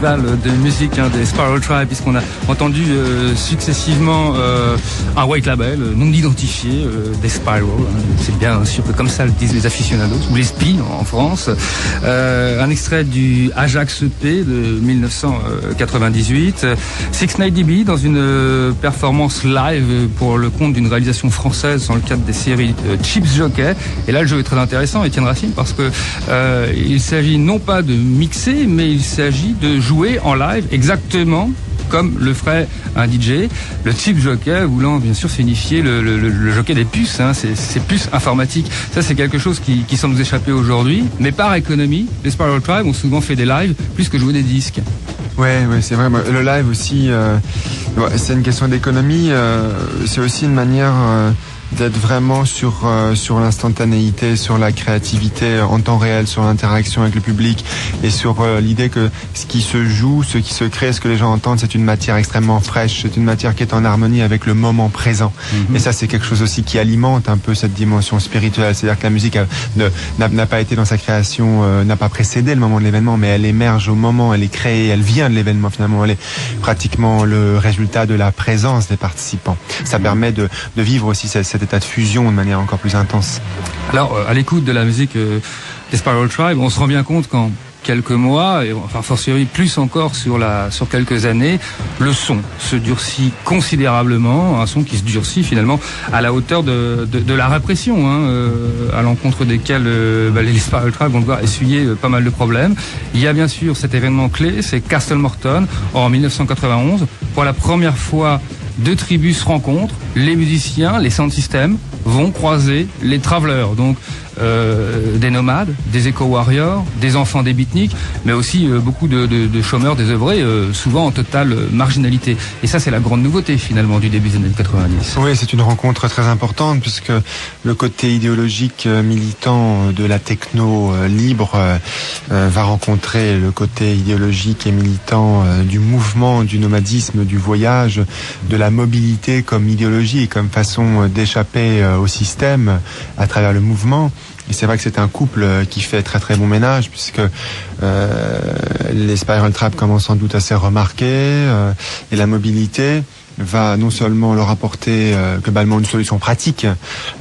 festival de musique des Spiral Tribe, puisqu'on a entendu successivement un white label non identifié des Spiral. C'est bien sûr que comme ça le disent les aficionados, ou les spies en France. Un extrait du Ajax EP de 1998. 6ix9ine dans une performance live pour le compte d'une réalisation française dans le cadre des séries Chips Jockey. Et là, le jeu est très intéressant, Étienne Racine, parce que il s'agit non pas de mixer, mais il s'agit de jouer en live exactement comme le ferait un DJ. Le chip jockey voulant bien sûr signifier le jockey des puces, ces puces informatiques. Ça, c'est quelque chose qui semble nous échapper aujourd'hui, mais par économie, les Spiral Tribe ont souvent fait des lives plus que jouer des disques. Ouais, c'est vrai. Le live aussi, c'est une question d'économie. C'est aussi une manière d'être vraiment sur l'instantanéité, sur la créativité en temps réel, sur l'interaction avec le public et sur l'idée que ce qui se joue, ce qui se crée, ce que les gens entendent, c'est une matière extrêmement fraîche, c'est une matière qui est en harmonie avec le moment présent. Et ça, c'est quelque chose aussi qui alimente un peu cette dimension spirituelle. C'est-à-dire que la musique n'a pas été dans sa création, n'a pas précédé le moment de l'événement, mais elle émerge au moment, elle est créée, elle vient de l'événement finalement. Elle est pratiquement le résultat de la présence des participants. Ça permet de vivre aussi cet état de fusion de manière encore plus intense. Alors, à l'écoute de la musique des Spiral Tribe, on se rend bien compte qu'en quelques mois, et enfin fortiori plus encore sur quelques années, le son se durcit considérablement, un son qui se durcit finalement à la hauteur de la répression, à l'encontre desquels les Spiral Tribe vont devoir essuyer pas mal de problèmes. Il y a bien sûr cet événement clé, c'est Castlemorton en 1991. Pour la première fois, deux tribus se rencontrent, les musiciens, les sound systems vont croiser les travelers, donc des nomades, des éco-warriors, des enfants des beatniks, mais aussi beaucoup de chômeurs désœuvrés, souvent en totale marginalité. Et ça, c'est la grande nouveauté finalement du début des années 90. Oui, c'est une rencontre très importante puisque le côté idéologique militant de la techno libre va rencontrer le côté idéologique et militant du mouvement, du nomadisme, du voyage, de la mobilité comme idéologie et comme façon d'échapper au système à travers le mouvement. Et c'est vrai que c'est un couple qui fait très très bon ménage puisque les Spiral Tribe commencent sans doute à se remarquer et la mobilité va non seulement leur apporter globalement une solution pratique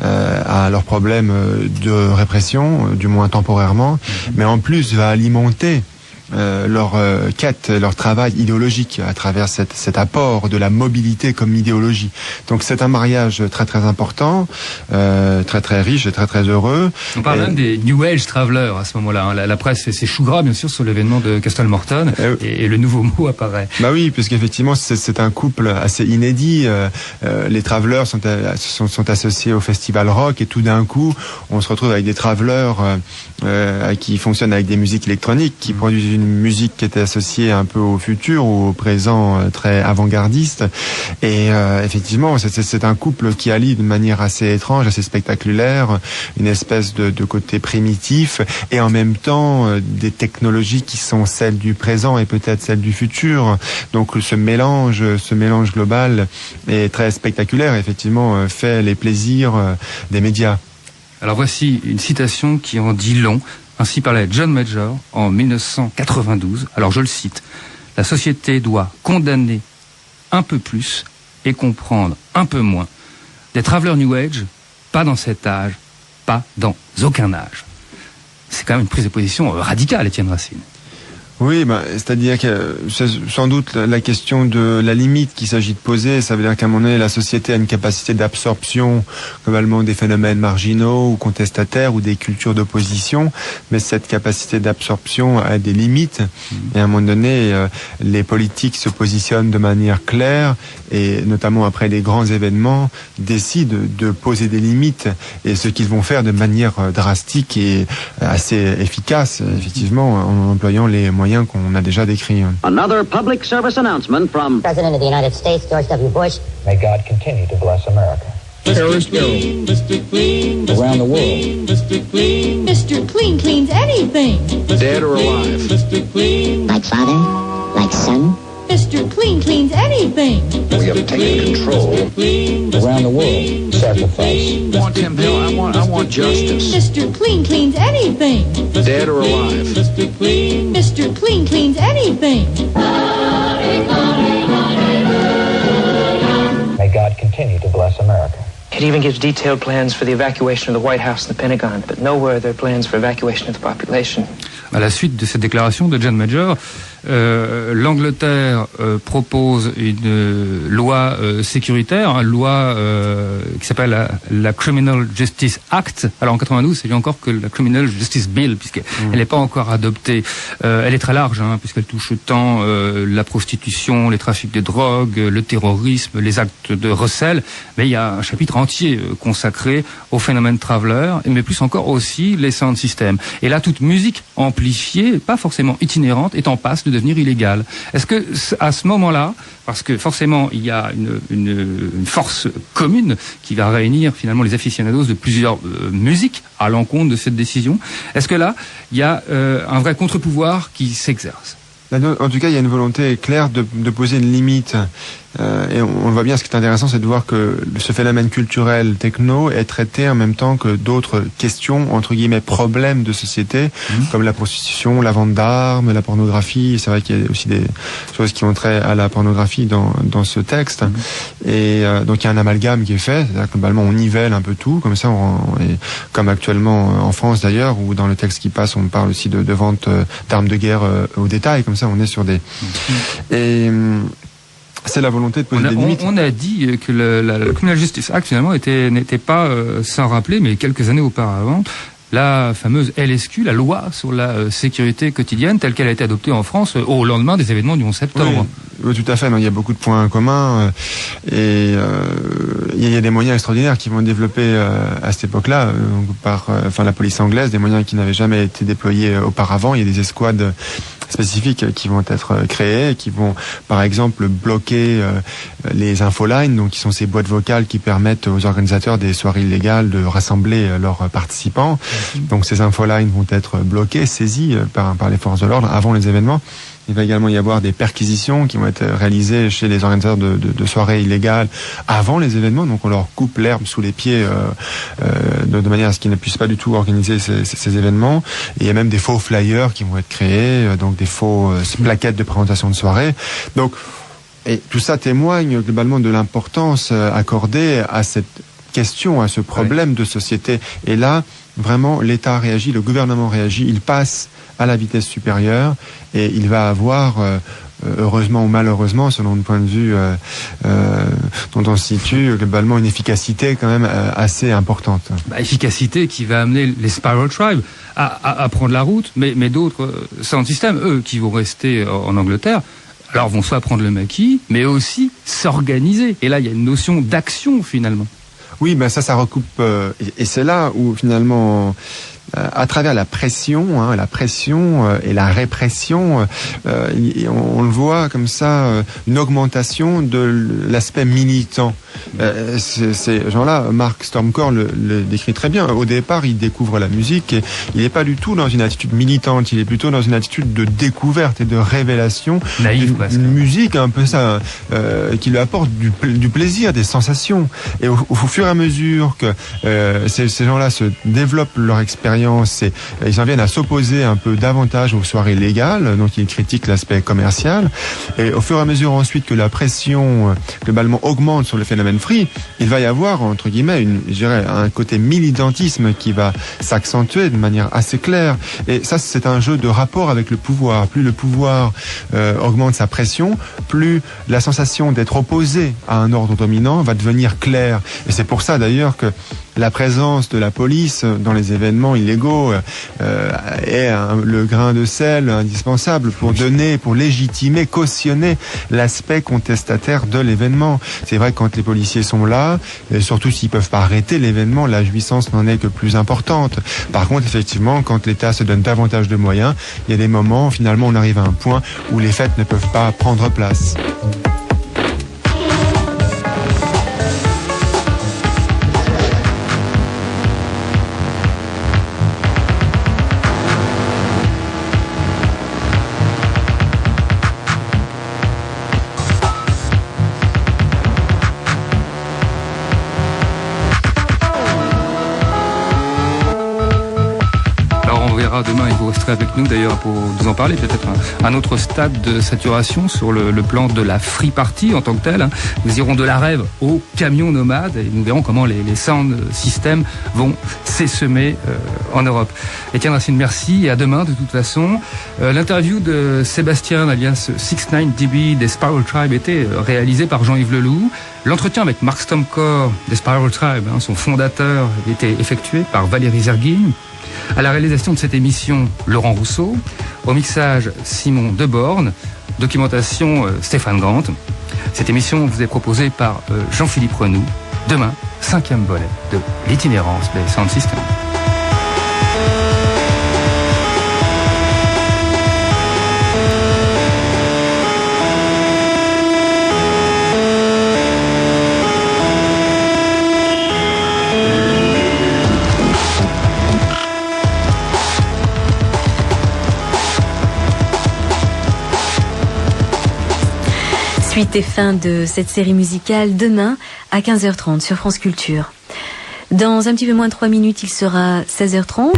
à leurs problèmes de répression, du moins temporairement, mais en plus va alimenter leur quête, leur travail idéologique à travers cet apport de la mobilité comme idéologie. Donc c'est un mariage très très important, très très riche et très très heureux. On parle même des New Age Travelers à ce moment-là. La presse c'est chou gras bien sûr sur l'événement de Castlemorton et le nouveau mot apparaît. Bah oui, puisqu'effectivement c'est un couple assez inédit. Les Travelers sont associés au festival rock et tout d'un coup on se retrouve avec des Travelers qui fonctionnent avec des musiques électroniques, qui produisent une musique qui était associée un peu au futur ou au présent très avant-gardiste. Et effectivement, c'est un couple qui allie de manière assez étrange, assez spectaculaire, une espèce de côté primitif et en même temps des technologies qui sont celles du présent et peut-être celles du futur. Donc ce mélange global est très spectaculaire et effectivement fait les plaisirs des médias. Alors voici une citation qui en dit long. Ainsi parlait John Major en 1992. Alors je le cite. « La société doit condamner un peu plus et comprendre un peu moins. Des travelers New Age, pas dans cet âge, pas dans aucun âge. » C'est quand même une prise de position radicale, Étienne Racine. Oui, c'est-à-dire que c'est sans doute la question de la limite qu'il s'agit de poser. Ça veut dire qu'à un moment donné, la société a une capacité d'absorption globalement des phénomènes marginaux ou contestataires ou des cultures d'opposition, mais cette capacité d'absorption a des limites. Et à un moment donné, les politiques se positionnent de manière claire et notamment après les grands événements, décident de poser des limites et ce qu'ils vont faire de manière drastique et assez efficace, effectivement, en employant les moyens qu'on a déjà décrits. Another public service announcement from President of the United States, George W. Bush. May God continue to bless America. Terrorist Clean, Mr. Clean, Mr. Around the world. Clean, Mr. Clean. Mr. Clean cleans anything. Dead or alive. Mr. Clean. Like father, like son. Mr. Clean cleans anything. We have taken control around the world. Sacrifice. I want Tim Hill. I want justice. Mr. Clean cleans anything. Dead or alive. Mr. Clean cleans anything. May God continue to bless America. It even gives detailed plans for the evacuation of the White House and the Pentagon, but nowhere are there plans for evacuation of the population. À la suite de cette déclaration de John Major, l'Angleterre propose une loi sécuritaire, une loi qui s'appelle la Criminal Justice Act. Alors en 92, c'est encore que la Criminal Justice Bill, puisqu'elle n'est pas encore adoptée. Elle est très large, puisqu'elle touche tant la prostitution, les trafics de drogue, le terrorisme, les actes de recel. Mais il y a un chapitre entier consacré au phénomène traveler, mais plus encore aussi les sound systems. Et là, toute musique amplifiée, pas forcément itinérante, est en passe de devenir illégale. Est-ce que à ce moment-là, parce que forcément il y a une force commune qui va réunir finalement les aficionados de plusieurs musiques à l'encontre de cette décision, est-ce que là il y a un vrai contre-pouvoir qui s'exerce? En tout cas, il y a une volonté claire de poser une limite. Et on le voit bien, ce qui est intéressant, c'est de voir que ce phénomène culturel techno est traité en même temps que d'autres questions, entre guillemets, problèmes de société, comme la prostitution, la vente d'armes, la pornographie. C'est vrai qu'il y a aussi des choses qui ont trait à la pornographie dans ce texte. Et donc il y a un amalgame qui est fait, c'est-à-dire que globalement on nivelle un peu tout, comme ça, et comme actuellement en France d'ailleurs, où dans le texte qui passe, on parle aussi de vente d'armes de guerre au détail, comme ça on est sur des... Et c'est la volonté de poser des limites. On a dit que la Criminal Justice Act finalement n'était pas sans rappeler, mais quelques années auparavant, la fameuse LSQ, la loi sur la sécurité quotidienne, telle qu'elle a été adoptée en France au lendemain des événements du 11 septembre. Oui, tout à fait. Non, il y a beaucoup de points communs et il y a des moyens extraordinaires qui vont être développés à cette époque-là par la police anglaise, des moyens qui n'avaient jamais été déployés auparavant. Il y a des escouades spécifiques qui vont être créées et qui vont, par exemple, bloquer les infolines, donc qui sont ces boîtes vocales qui permettent aux organisateurs des soirées illégales de rassembler leurs participants. Donc ces infolines vont être bloquées, saisies par les forces de l'ordre avant les événements. Il va également y avoir des perquisitions qui vont être réalisées chez les organisateurs de soirées illégales avant les événements. Donc on leur coupe l'herbe sous les pieds de manière à ce qu'ils ne puissent pas du tout organiser ces événements. Et il y a même des faux flyers qui vont être créés, donc des faux plaquettes de présentation de soirée. Donc, et tout ça témoigne globalement de l'importance accordée à cette question, à ce problème de société. Et là, vraiment, l'État réagit, le gouvernement réagit, il passe à la vitesse supérieure et il va avoir, heureusement ou malheureusement, selon le point de vue dont on se situe, globalement une efficacité quand même assez importante. Efficacité qui va amener les Spiral Tribe à prendre la route, mais d'autres sound systems, eux, qui vont rester en Angleterre, alors vont soit prendre le maquis, mais aussi s'organiser. Et là, il y a une notion d'action finalement. Oui, ça recoupe, et c'est là où finalement, à travers la pression et la répression, on le voit comme ça, une augmentation de l'aspect militant. Ces gens-là, Mark Stormcore le décrit très bien. Au départ, il découvre la musique et il n'est pas du tout dans une attitude militante, il est plutôt dans une attitude de découverte et de révélation. Naïve, une musique un peu ça, qui lui apporte du plaisir, des sensations. Et au fur et à mesure que ces gens-là se développent leur expérience et ils en viennent à s'opposer un peu davantage aux soirées légales, donc ils critiquent l'aspect commercial. Et au fur et à mesure ensuite que la pression globalement augmente sur le phénomène free, il va y avoir, entre guillemets, un côté militantisme qui va s'accentuer de manière assez claire. Et ça, c'est un jeu de rapport avec le pouvoir. Plus le pouvoir augmente sa pression, plus la sensation d'être opposé à un ordre dominant va devenir claire. Et c'est pour ça, d'ailleurs, que la présence de la police dans les événements illégaux est le grain de sel indispensable pour légitimer, cautionner l'aspect contestataire de l'événement. C'est vrai que quand les policiers sont là, et surtout s'ils peuvent pas arrêter l'événement, la jouissance n'en est que plus importante. Par contre, effectivement, quand l'État se donne davantage de moyens, il y a des moments, finalement, on arrive à un point où les fêtes ne peuvent pas prendre place. verra demain et vous resterez avec nous d'ailleurs pour nous en parler, peut-être un autre stade de saturation sur le plan de la free party en tant que telle. Nous irons de la rêve au camion nomade et nous verrons comment les sound systems vont s'essemer en Europe. Étienne Racine, merci et à demain de toute façon. L'interview de Sébastien alias 69dB des Spiral Tribe était réalisée par Jean-Yves Leloup. L'entretien avec Mark Stomcore des Spiral Tribe, son fondateur, était effectué par Valérie Zerguin. À la réalisation de cette émission, Laurent Rousseau. Au mixage, Simon Deborne. Documentation, Stéphane Grant. Cette émission vous est proposée par Jean-Philippe Renoux. Demain, 5e volet de l'itinérance des Sound Systems. Suite et fin de cette série musicale demain à 15h30 sur France Culture. Dans un petit peu moins de 3 minutes, il sera 16h30.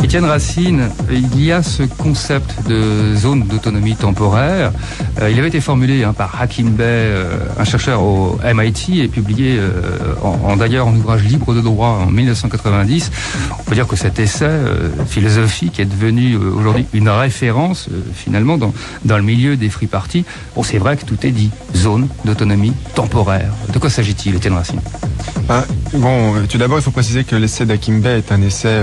Étienne Racine, il y a ce concept de zone d'autonomie temporaire. Il avait été formulé par Hakim Bey, un chercheur au MIT, et publié d'ailleurs en ouvrage libre de droit en 1990. On peut dire que cet essai philosophique est devenu aujourd'hui une référence finalement dans le milieu des free parties. Bon, c'est vrai que tout est dit, zone d'autonomie temporaire. De quoi s'agit-il, Étienne Racine ? Tout d'abord, il faut préciser que l'essai d'Hakim Bey est un essai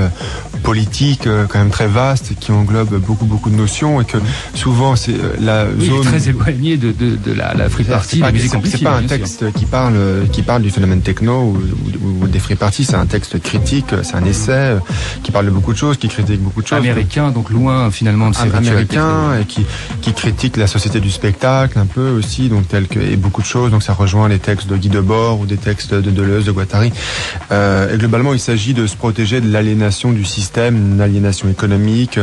politique quand même très vaste qui englobe beaucoup de notions et que souvent c'est la zone... Il est très éloigné de la free party, la musique amplifiée. C'est pas un texte qui parle du phénomène techno ou des free parties, c'est un texte critique, c'est un essai qui parle de beaucoup de choses, qui critique beaucoup de choses. Américain, donc loin finalement de ces rituels américain, et qui critique la société du spectacle un peu aussi, donc et beaucoup de choses, donc ça rejoint les textes de Guy Debord ou des textes de Deleuze, de Guattari. Et globalement, il s'agit de se protéger de l'aliénation du système, une aliénation économique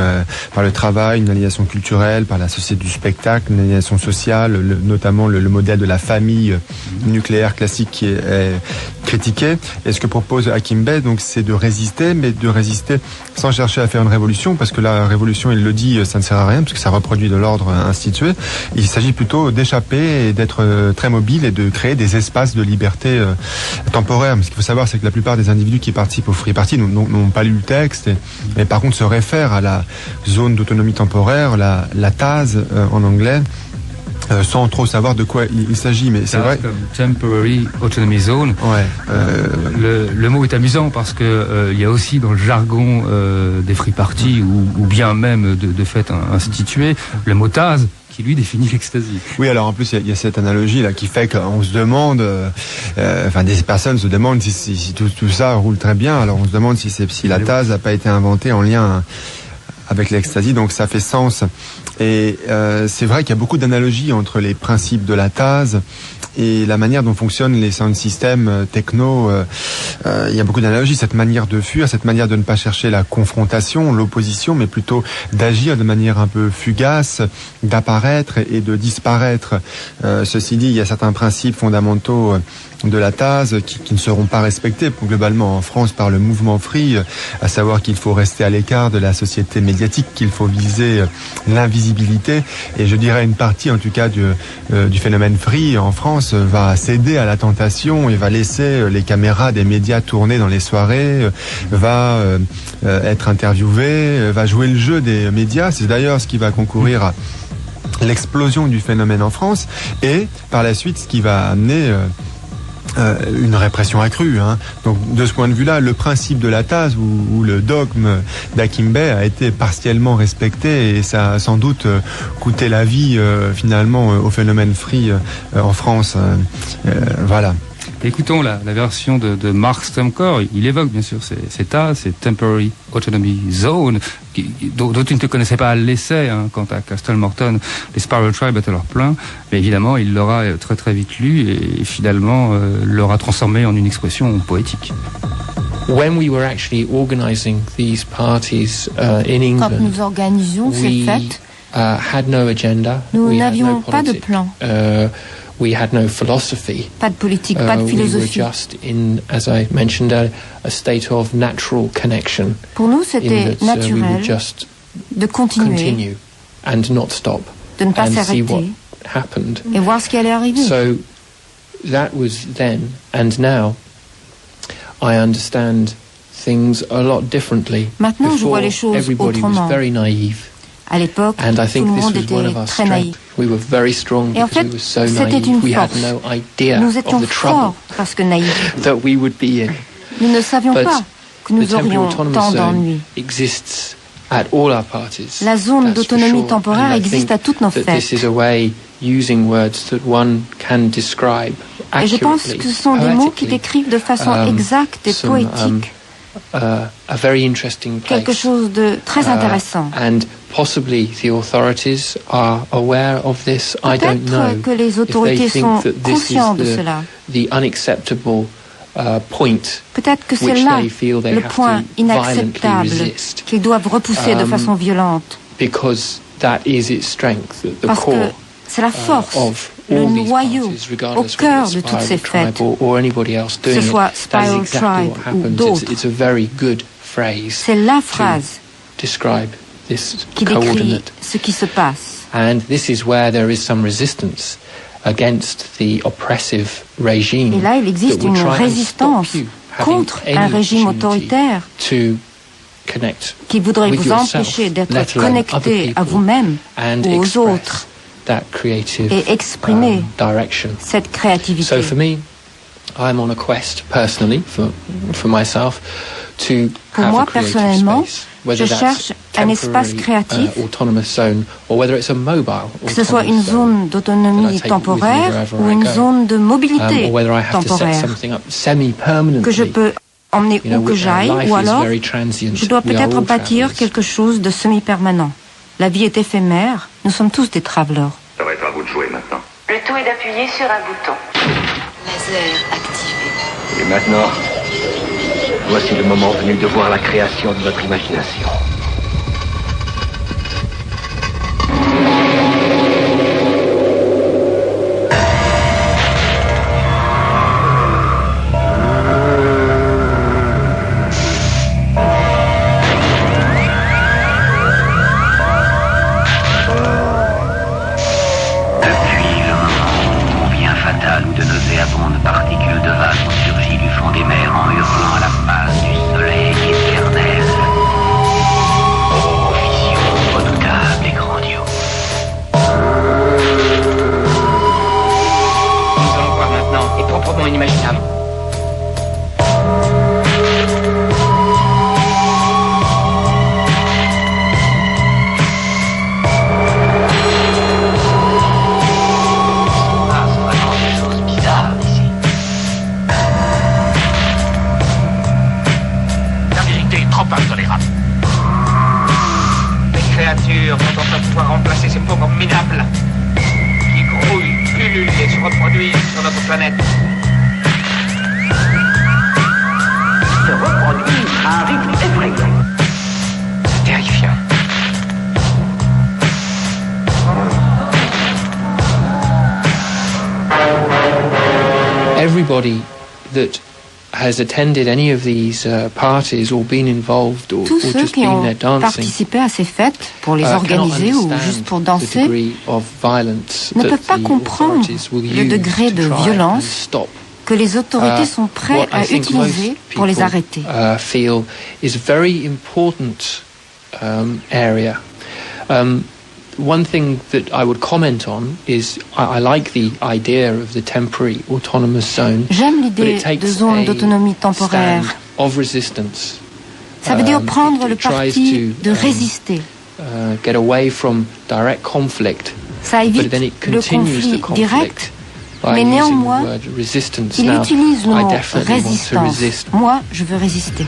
par le travail, une aliénation culturelle par la société du spectacle, une aliénation sociale, notamment le modèle de la famille nucléaire classique qui est critiqué. Et ce que propose Hakim Bey, donc, c'est de résister, mais de résister sans chercher à faire une révolution, parce que la révolution, il le dit, ça ne sert à rien, parce que ça reproduit de l'ordre institué. Il s'agit plutôt d'échapper et d'être très mobile et de créer des espaces de liberté temporaire. Mais ce qu'il faut savoir, c'est que la plupart des individus qui participent aux free parties n'ont pas lu le texte, mais par contre se réfèrent à la zone d'autonomie temporaire, la TAZ en anglais, sans trop savoir de quoi il s'agit, mais c'est vrai. Comme Temporary Autonomy Zone. Ouais. Le mot est amusant parce que il y a aussi dans le jargon des free parties ou bien même de fait institué le mot TAZ qui lui définit l'ecstasy. Oui, alors en plus il y a cette analogie là qui fait qu'on se demande, des personnes se demandent si tout ça roule très bien. Alors on se demande si la TAZ n'a pas été inventée en lien avec l'ecstasy, donc ça fait sens. Et c'est vrai qu'il y a beaucoup d'analogies entre les principes de la TAZ et la manière dont fonctionnent les sound systems techno. Il y a beaucoup d'analogies, cette manière de fuir, cette manière de ne pas chercher la confrontation, l'opposition, mais plutôt d'agir de manière un peu fugace, d'apparaître et de disparaître. Ceci dit, il y a certains principes fondamentaux de la TAZ qui ne seront pas respectés globalement en France par le mouvement free, à savoir qu'il faut rester à l'écart de la société médiatique, qu'il faut viser l'invisibilité, et je dirais une partie en tout cas du phénomène free en France va céder à la tentation et va laisser les caméras des médias tourner dans les soirées, va être interviewé, va jouer le jeu des médias. C'est d'ailleurs ce qui va concourir à l'explosion du phénomène en France et par la suite ce qui va amener une répression accrue. Donc de ce point de vue-là, le principe de la TAZ ou le dogme d'Hakim Bey a été partiellement respecté et ça a sans doute coûté la vie finalement au phénomène free en France. Voilà. Écoutons la version de Mark Stomcore. Il évoque bien sûr ces TAZ, ces Temporary Autonomy Zone, dont il ne connaissait pas l'essai quant à Castle Morton. Les Spiral Tribe étaient leur plein, mais évidemment il l'aura très très vite lu et finalement l'aura transformé en une expression poétique. when we were actually organising these parties in England, quand nous organisions ces fêtes, had no agenda. Nous n'avions pas de plan. We had no philosophy. Pas de politique, pas de philosophie. We were just in, as I mentioned, a state of natural connection. Pour nous, c'était naturel we would just de continue and not stop, de ne pas and see what s'arrêter happened. Et voir ce qui allait arriver. So that was then, and now I understand things a lot differently. Maintenant, je vois les choses everybody autrement. was very naive. À l'époque, And I tout think le this monde was one of était our très naïf. strengths. We were very strong Et en because fait, we were so c'était naive. une We had force. no idea Nous étions of the trouble forts parce que naïfs. that we would be in. Nous ne savions But pas que the nous temporary aurions autonomous tant zone d'ennuis. exists at all our parties. La zone That's for d'autonomie sure. temporaire And I existe think à toutes nos that fêtes. this is a way, using words that one can describe Et je pense accurately, que ce sont des mots qui poetically, décrivent de façon exacte et poétique a very interesting place. quelque chose de très intéressant. And possibly the authorities are aware of this. I don't know. Peut-être que les autorités if they sont think that this conscientes is de cela. the unacceptable point. Peut-être que c'est which là they feel they le have point to inacceptable violently resist. qu'ils doivent repousser de façon violente. Because that is its strength, the Parce que core c'est la force, of le all these noyau, parties, au regardless cœur whether de it's toutes ces Spiral fêtes, Tribe or anybody else que doing ce it. soit That is Spiral exactly Tribe what ou happens. d'autres. It's a very good phrase C'est la phrase describe this qui décrit coordinate. ce qui se passe. And this is where there is some resistance against the oppressive regime. Et là, il existe that would une try and résistance stop you having contre any un régime opportunity autoritaire to connect qui voudrait with vous yourself, empêcher let d'être alone connecté other à people, vous-même and ou aux express autres that creative et exprimer direction. cette créativité. So for me, I'm on a quest personally for myself to Pour have moi, a creative personnellement, space, whether je that's cherche un espace temporary, créatif, autonomous zone, or whether it's a mobile que ce soit une autonomous zone d'autonomie that I take with me temporaire wherever ou I une go. zone de mobilité or whether I have to set temporaire something up semi-permanently. que je peux emmener You know, où que j'aille, life ou is alors very transient. je dois We are peut-être all bâtir travelers. quelque chose de semi-permanent. La vie est éphémère, nous sommes tous des travelers. Ça va être à vous de jouer maintenant. Le tout est d'appuyer sur un bouton. Laser activé. Et maintenant, voici le moment venu de voir la création de notre imagination. Depuis le moment combien fatal où de nauséabondes particules de vase ont surgi du fond des mers en hurlant à la face du soleil éternel. Oh, vision redoutable et grandiose. Nous allons voir maintenant, et proprement inimaginable. La vérité est trop intolérable. Des créatures dont on va pouvoir remplacer ces pauvres minables qui grouillent, pullulent et se reproduisent sur notre planète. Se reproduit à un rythme effrayant. C'est terrifiant. Everybody that has attended any of these parties or been involved or Tous ceux just qui been ont there dancing participé à ces fêtes pour les cannot organiser ou understand juste pour the danser degree of violence ne that peuvent pas the comprendre authorities will le use degré to de try and violence stop. que les autorités sont prêtes What I à think utiliser most pour les people, arrêter. feel is a very important area. One thing that I would comment on is I like the idea of the temporary autonomous zone. J'aime but l'idée it takes de zone a d'autonomie temporaire. stand of resistance. Ça veut dire prendre it le tries parti to, de résister. Get away from direct conflict. Ça But évite then it le continues the conflit direct, conflict by mais using néanmoins, the word resistance. il Now, utilise le I mot definitely want to résistance. resist. Moi, je veux résister.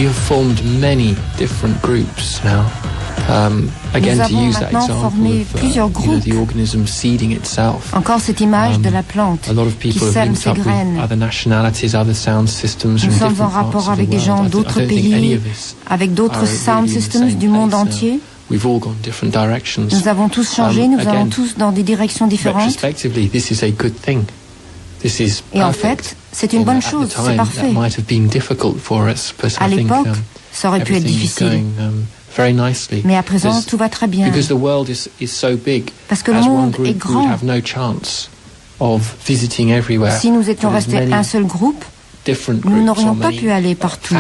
we have formed many different groups now. Again, to use that example of the organism seeding itself. Encore cette image de la plante a lot of people have linked up with other nationalities, other sound systems from different parts of the world. Nous sommes en rapport avec des gens d'autres pays, avec d'autres sound systems du monde entier. We've all gone different directions. Nous avons tous changé, nous allons tous dans des directions différentes. Retrospectively, this is a good thing. This is perfect. Et en fait, c'est une bonne chose, c'est parfait. À l'époque, ça aurait pu être difficile. Mais à présent, tout va très bien. Parce que le monde est grand. Si nous étions restés un seul groupe, nous n'aurions pas pu aller partout.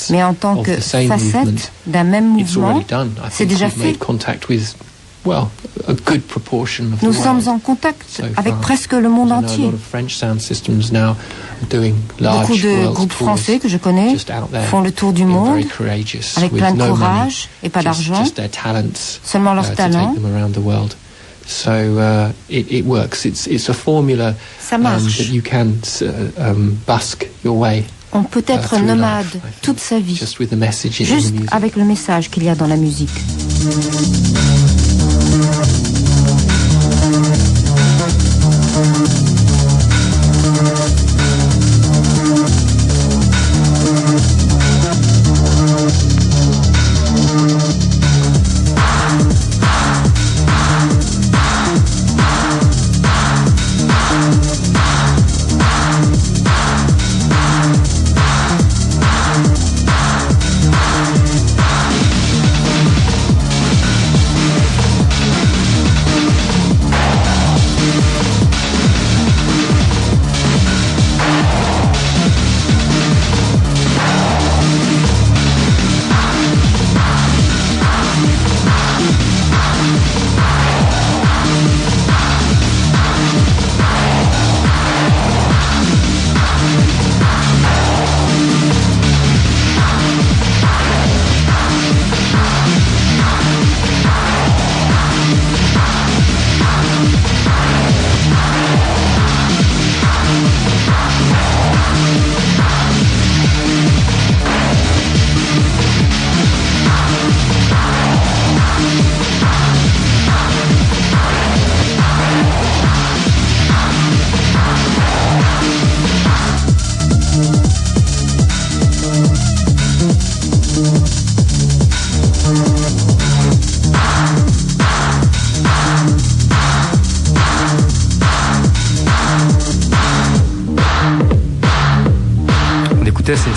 Mais en tant que facette d'un même mouvement, c'est déjà fait. Nous sommes en contact avec presque le monde entier. Beaucoup de groupes français que je connais font le tour du monde avec plein de courage et pas d'argent, seulement leur talent. So it works. It's a formula that you can busk your way. On peut être nomade toute sa vie, juste avec le message qu'il y a dans la musique.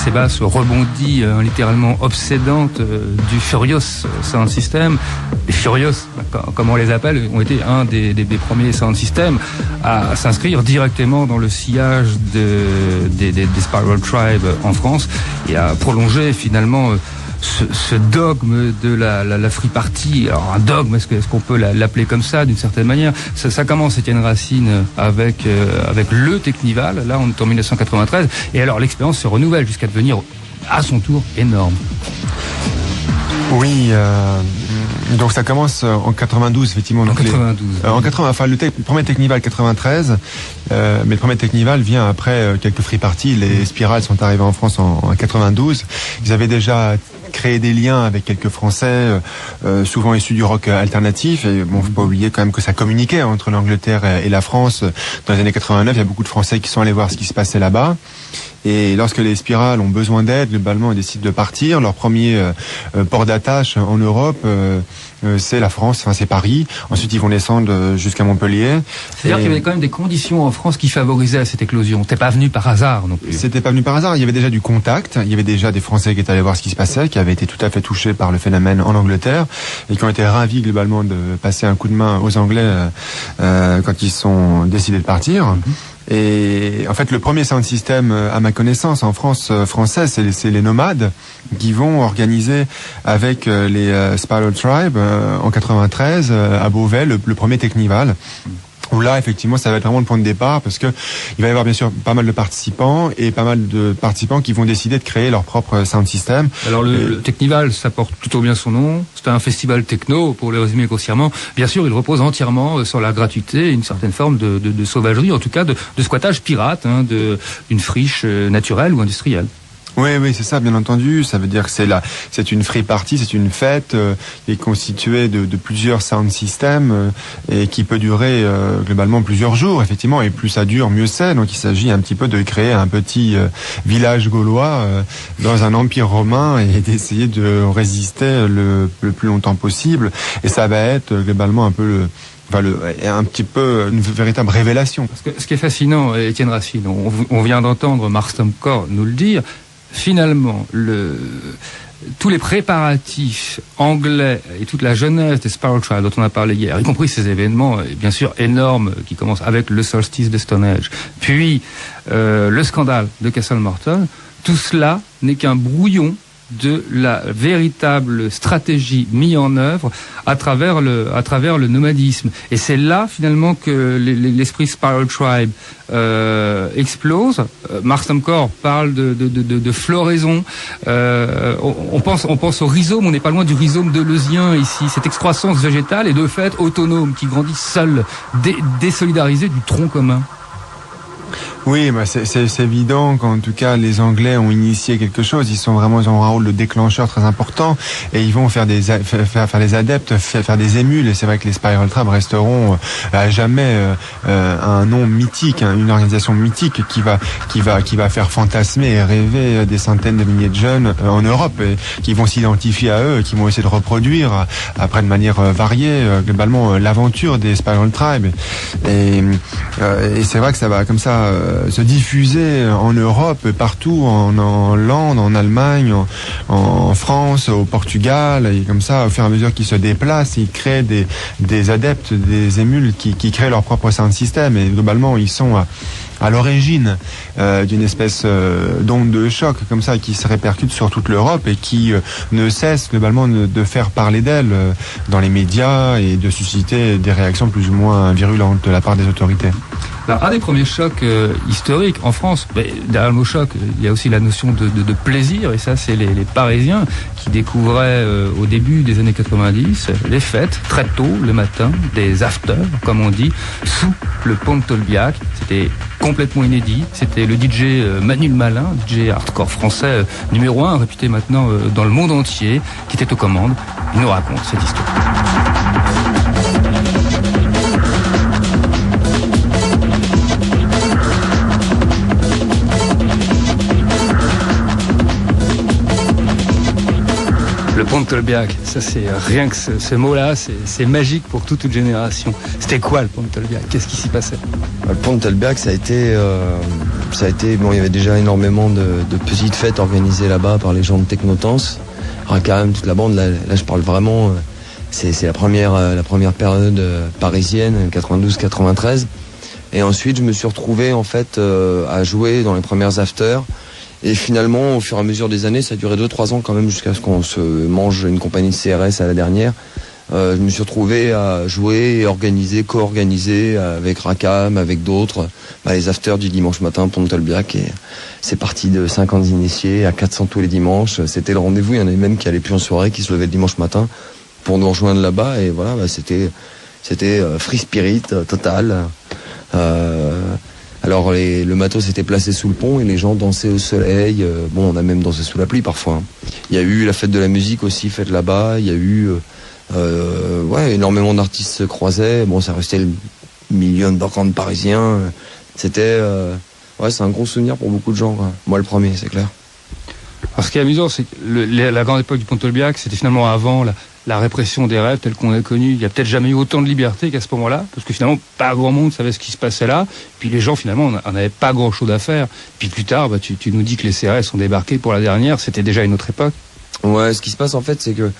Ces basses rebondies littéralement obsédantes du Furious Sound System. Les Furious, comme on les appelle, ont été un des premiers sound systems à s'inscrire directement dans le sillage des Spiral Tribe en France et à prolonger finalement ce dogme de la free party. Alors un dogme, est-ce qu'on peut l'appeler comme ça d'une certaine manière? Ça commence, Étienne Racine, avec le Technival. Là, on est en 1993. Et alors l'expérience se renouvelle jusqu'à devenir à son tour énorme. Oui, donc ça commence en 92 effectivement. Donc 92. Le premier Technival 93, mais le premier Technival vient après quelques free parties. Les Spirales sont arrivés en France en 92. Ils avaient déjà créé des liens avec quelques Français, souvent issus du rock alternatif. Et bon, faut pas oublier quand même que ça communiquait entre l'Angleterre et la France. Dans les années 89, il y a beaucoup de Français qui sont allés voir ce qui se passait là-bas. Et lorsque les Spirales ont besoin d'aide, globalement, ils décident de partir. Leur premier port d'attache en Europe, c'est la France, enfin c'est Paris. Ensuite, ils vont descendre jusqu'à Montpellier. C'est-à-dire qu'il y avait quand même des conditions en France qui favorisaient cette éclosion. T'es pas venu par hasard non plus. C'était pas venu par hasard. Il y avait déjà du contact. Il y avait déjà des Français qui étaient allés voir ce qui se passait, qui avaient été tout à fait touchés par le phénomène en Angleterre et qui ont été ravis globalement de passer un coup de main aux Anglais quand ils sont décidés de partir. Et en fait, le premier sound system, à ma connaissance, en France française, c'est les Nomades qui vont organiser avec les Spiral Tribe en 93 à Beauvais le premier Technival. Où là, effectivement, ça va être vraiment le point de départ parce que il va y avoir bien sûr pas mal de participants et pas mal de participants qui vont décider de créer leur propre sound system. Alors le Technival, ça porte plutôt bien son nom. C'est un festival techno, pour le résumer grossièrement. Bien sûr, il repose entièrement sur la gratuité, une certaine forme de sauvagerie, en tout cas de squattage pirate, d'une friche naturelle ou industrielle. Oui, c'est ça, bien entendu. Ça veut dire que c'est une free party, c'est une fête qui est constituée de plusieurs sound systems et qui peut durer globalement plusieurs jours, effectivement. Et plus ça dure, mieux c'est. Donc il s'agit un petit peu de créer un petit village gaulois dans un empire romain et d'essayer de résister le plus longtemps possible. Et ça va être globalement un peu un petit peu une véritable révélation. Parce que ce qui est fascinant, Étienne Racine, on vient d'entendre Marston Core nous le dire. Finalement, tous les préparatifs anglais et toute la jeunesse des Spiral Tribe dont on a parlé hier, y compris ces événements bien sûr énormes qui commencent avec le solstice de Stonehenge, puis le scandale de Castle Morton, tout cela n'est qu'un brouillon de la véritable stratégie mise en œuvre à travers le nomadisme. Et c'est là finalement que l'esprit Spiral Tribe explose. Marston Core parle de floraison. On pense au rhizome, on n'est pas loin du rhizome deleuzeien ici. Cette excroissance végétale est de fait autonome, qui grandit seule, désolidarisée du tronc commun. Oui, c'est évident qu'en tout cas les Anglais ont initié quelque chose. Ils ont un rôle de déclencheur très important et ils vont faire des adeptes, faire des émules. Et c'est vrai que les Spiral Tribe resteront à jamais un nom mythique, une organisation mythique qui va faire fantasmer et rêver des centaines de milliers de jeunes en Europe et qui vont s'identifier à eux, qui vont essayer de reproduire après de manière variée globalement l'aventure des Spiral Tribe. Et c'est vrai que ça va comme ça se diffuser en Europe, partout, en Hollande, en Allemagne, en France, au Portugal, et comme ça, au fur et à mesure qu'ils se déplacent, ils créent des adeptes, des émules qui créent leur propre sound system, et globalement, ils sont à l'origine d'une espèce d'onde de choc comme ça qui se répercute sur toute l'Europe et qui ne cesse globalement de faire parler d'elle dans les médias et de susciter des réactions plus ou moins virulentes de la part des autorités. Alors, un des premiers chocs historiques en France, derrière le mot choc, il y a aussi la notion de plaisir, et ça c'est les Parisiens qui découvraient au début des années 90 les fêtes très tôt le matin, des afters comme on dit, sous le pont de Tolbiac. C'était complètement inédit, c'était le DJ Manu le Malin, DJ hardcore français numéro 1, réputé maintenant dans le monde entier, qui était aux commandes. Il nous raconte cette histoire. Le pont de Tolbiac, ça c'est rien que ce mot-là, c'est magique pour toute une génération. C'était quoi le pont de Tolbiac? Qu'est-ce qui s'y passait? Le pont de Tolbiac, ça a été bon, il y avait déjà énormément de petites fêtes organisées là-bas par les gens de Technotance. Rakam, toute la bande, là je parle vraiment, c'est la première période parisienne, 92-93. Et ensuite je me suis retrouvé en fait à jouer dans les premières afters. Et finalement, au fur et à mesure des années, ça a duré 2-3 ans quand même jusqu'à ce qu'on se mange une compagnie de CRS à la dernière. Je me suis retrouvé à jouer et co-organiser avec Rakam, avec d'autres, les afters du dimanche matin, Pont de Tolbiac. Et c'est parti de 50 initiés à 400 tous les dimanches. C'était le rendez-vous. Il y en avait même qui allaient plus en soirée, qui se levaient le dimanche matin pour nous rejoindre là-bas. Et voilà, c'était free spirit total. Alors le matos était placé sous le pont et les gens dansaient au soleil. On a même dansé sous la pluie parfois. Il y a eu la fête de la musique aussi faite là-bas. Il y a eu énormément d'artistes se croisaient. Bon, ça restait le million de Parisiens. C'était c'est un gros souvenir pour beaucoup de gens, quoi. Moi le premier, c'est clair. Alors ce qui est amusant, c'est que la grande époque du Pont de Tolbiac, c'était finalement avant la répression des rêves telle qu'on l'a connue. Il n'y a peut-être jamais eu autant de liberté qu'à ce moment-là, parce que finalement, pas grand monde savait ce qui se passait là. Puis les gens, finalement, on n'avait pas grand-chose à faire. Puis plus tard, tu nous dis que les CRS ont débarqué pour la dernière. C'était déjà une autre époque. Ouais, ce qui se passe en fait, c'est que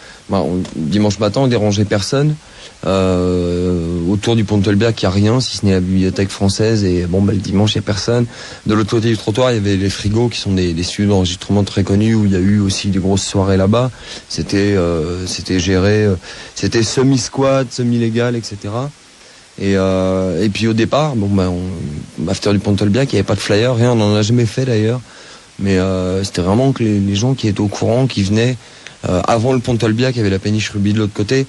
dimanche matin, on dérangeait personne. Autour du pont de Tolbiac, il n'y a rien, si ce n'est la bibliothèque française. Et le dimanche, il n'y a personne. De l'autre côté du trottoir, il y avait les frigos, qui sont des studios d'enregistrement très connus, où il y a eu aussi des grosses soirées là-bas. C'était géré, c'était semi-squat, semi-légal, etc. Et puis au départ, after du pont de Tolbiac, il n'y avait pas de flyer, rien, on n'en a jamais fait d'ailleurs. Mais c'était vraiment que les gens qui étaient au courant, qui venaient avant le pont de Tolbiac, il y avait la péniche Ruby de l'autre côté.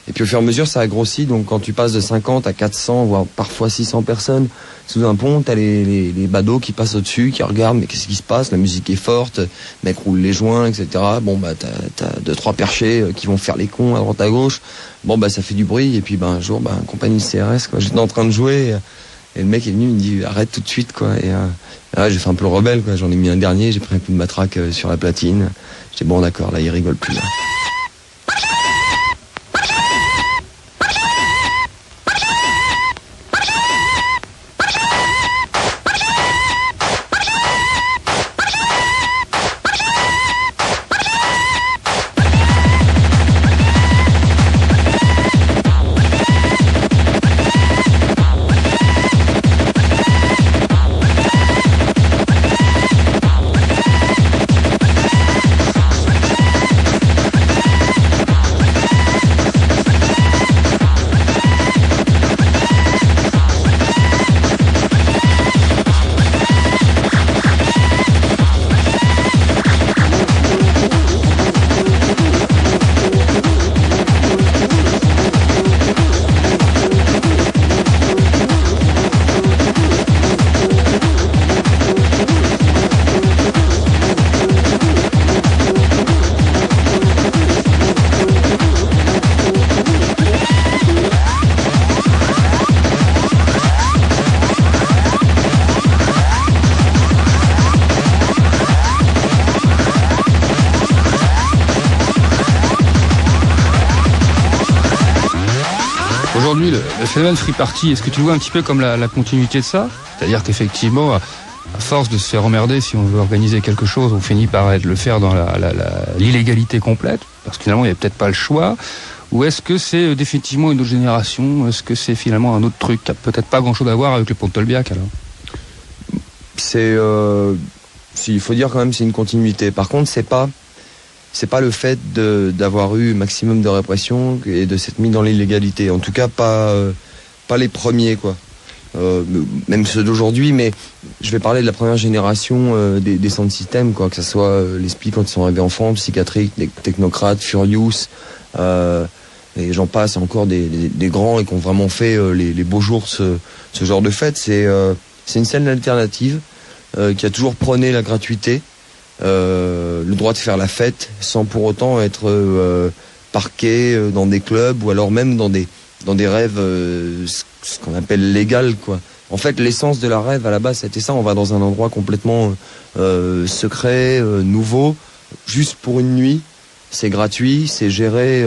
Et puis au fur et à mesure, ça a grossi. Donc quand tu passes de 50 à 400, voire parfois 600 personnes sous un pont, t'as les badauds qui passent au-dessus, qui regardent, mais qu'est-ce qui se passe? La musique est forte, le mec roule les joints, etc. Bon, bah t'as 2-3 perchés qui vont faire les cons à droite à gauche. Bon, bah ça fait du bruit. Et puis un jour, compagnie de CRS, quoi. J'étais en train de jouer et le mec est venu, il me dit arrête tout de suite, quoi. Et là, j'ai fait un peu le rebelle, quoi. J'en ai mis un dernier, j'ai pris un coup de matraque sur la platine. J'étais bon, d'accord, là il rigole plus, là. Aujourd'hui, le phénomène free party, est-ce que tu vois un petit peu comme la continuité de ça? C'est-à-dire qu'effectivement, à force de se faire emmerder, si on veut organiser quelque chose, on finit par le faire dans l'illégalité complète, parce que finalement, il n'y a peut-être pas le choix. Ou est-ce que c'est définitivement une autre génération? Est-ce que c'est finalement un autre truc qui n'a peut-être pas grand-chose à voir avec le pont de Tolbiac, alors? Il faut dire quand même c'est une continuité. Par contre, c'est pas le fait d'avoir eu maximum de répression et de s'être mis dans l'illégalité. En tout cas, pas les premiers, quoi. Même ceux d'aujourd'hui, mais je vais parler de la première génération des sound systems, quoi. Que ce soit les SPI quand ils sont arrivés en France, Psychiatrique, Technocrates, Furious, et j'en passe encore des grands et qui ont vraiment fait les beaux jours ce genre de fête. C'est une scène alternative qui a toujours prôné la gratuité. Le droit de faire la fête sans pour autant être parqué dans des clubs ou alors même dans des rêves ce qu'on appelle légal, quoi. En fait, l'essence de la rêve à la base c'était ça, on va dans un endroit complètement secret, nouveau, juste pour une nuit, c'est gratuit, c'est géré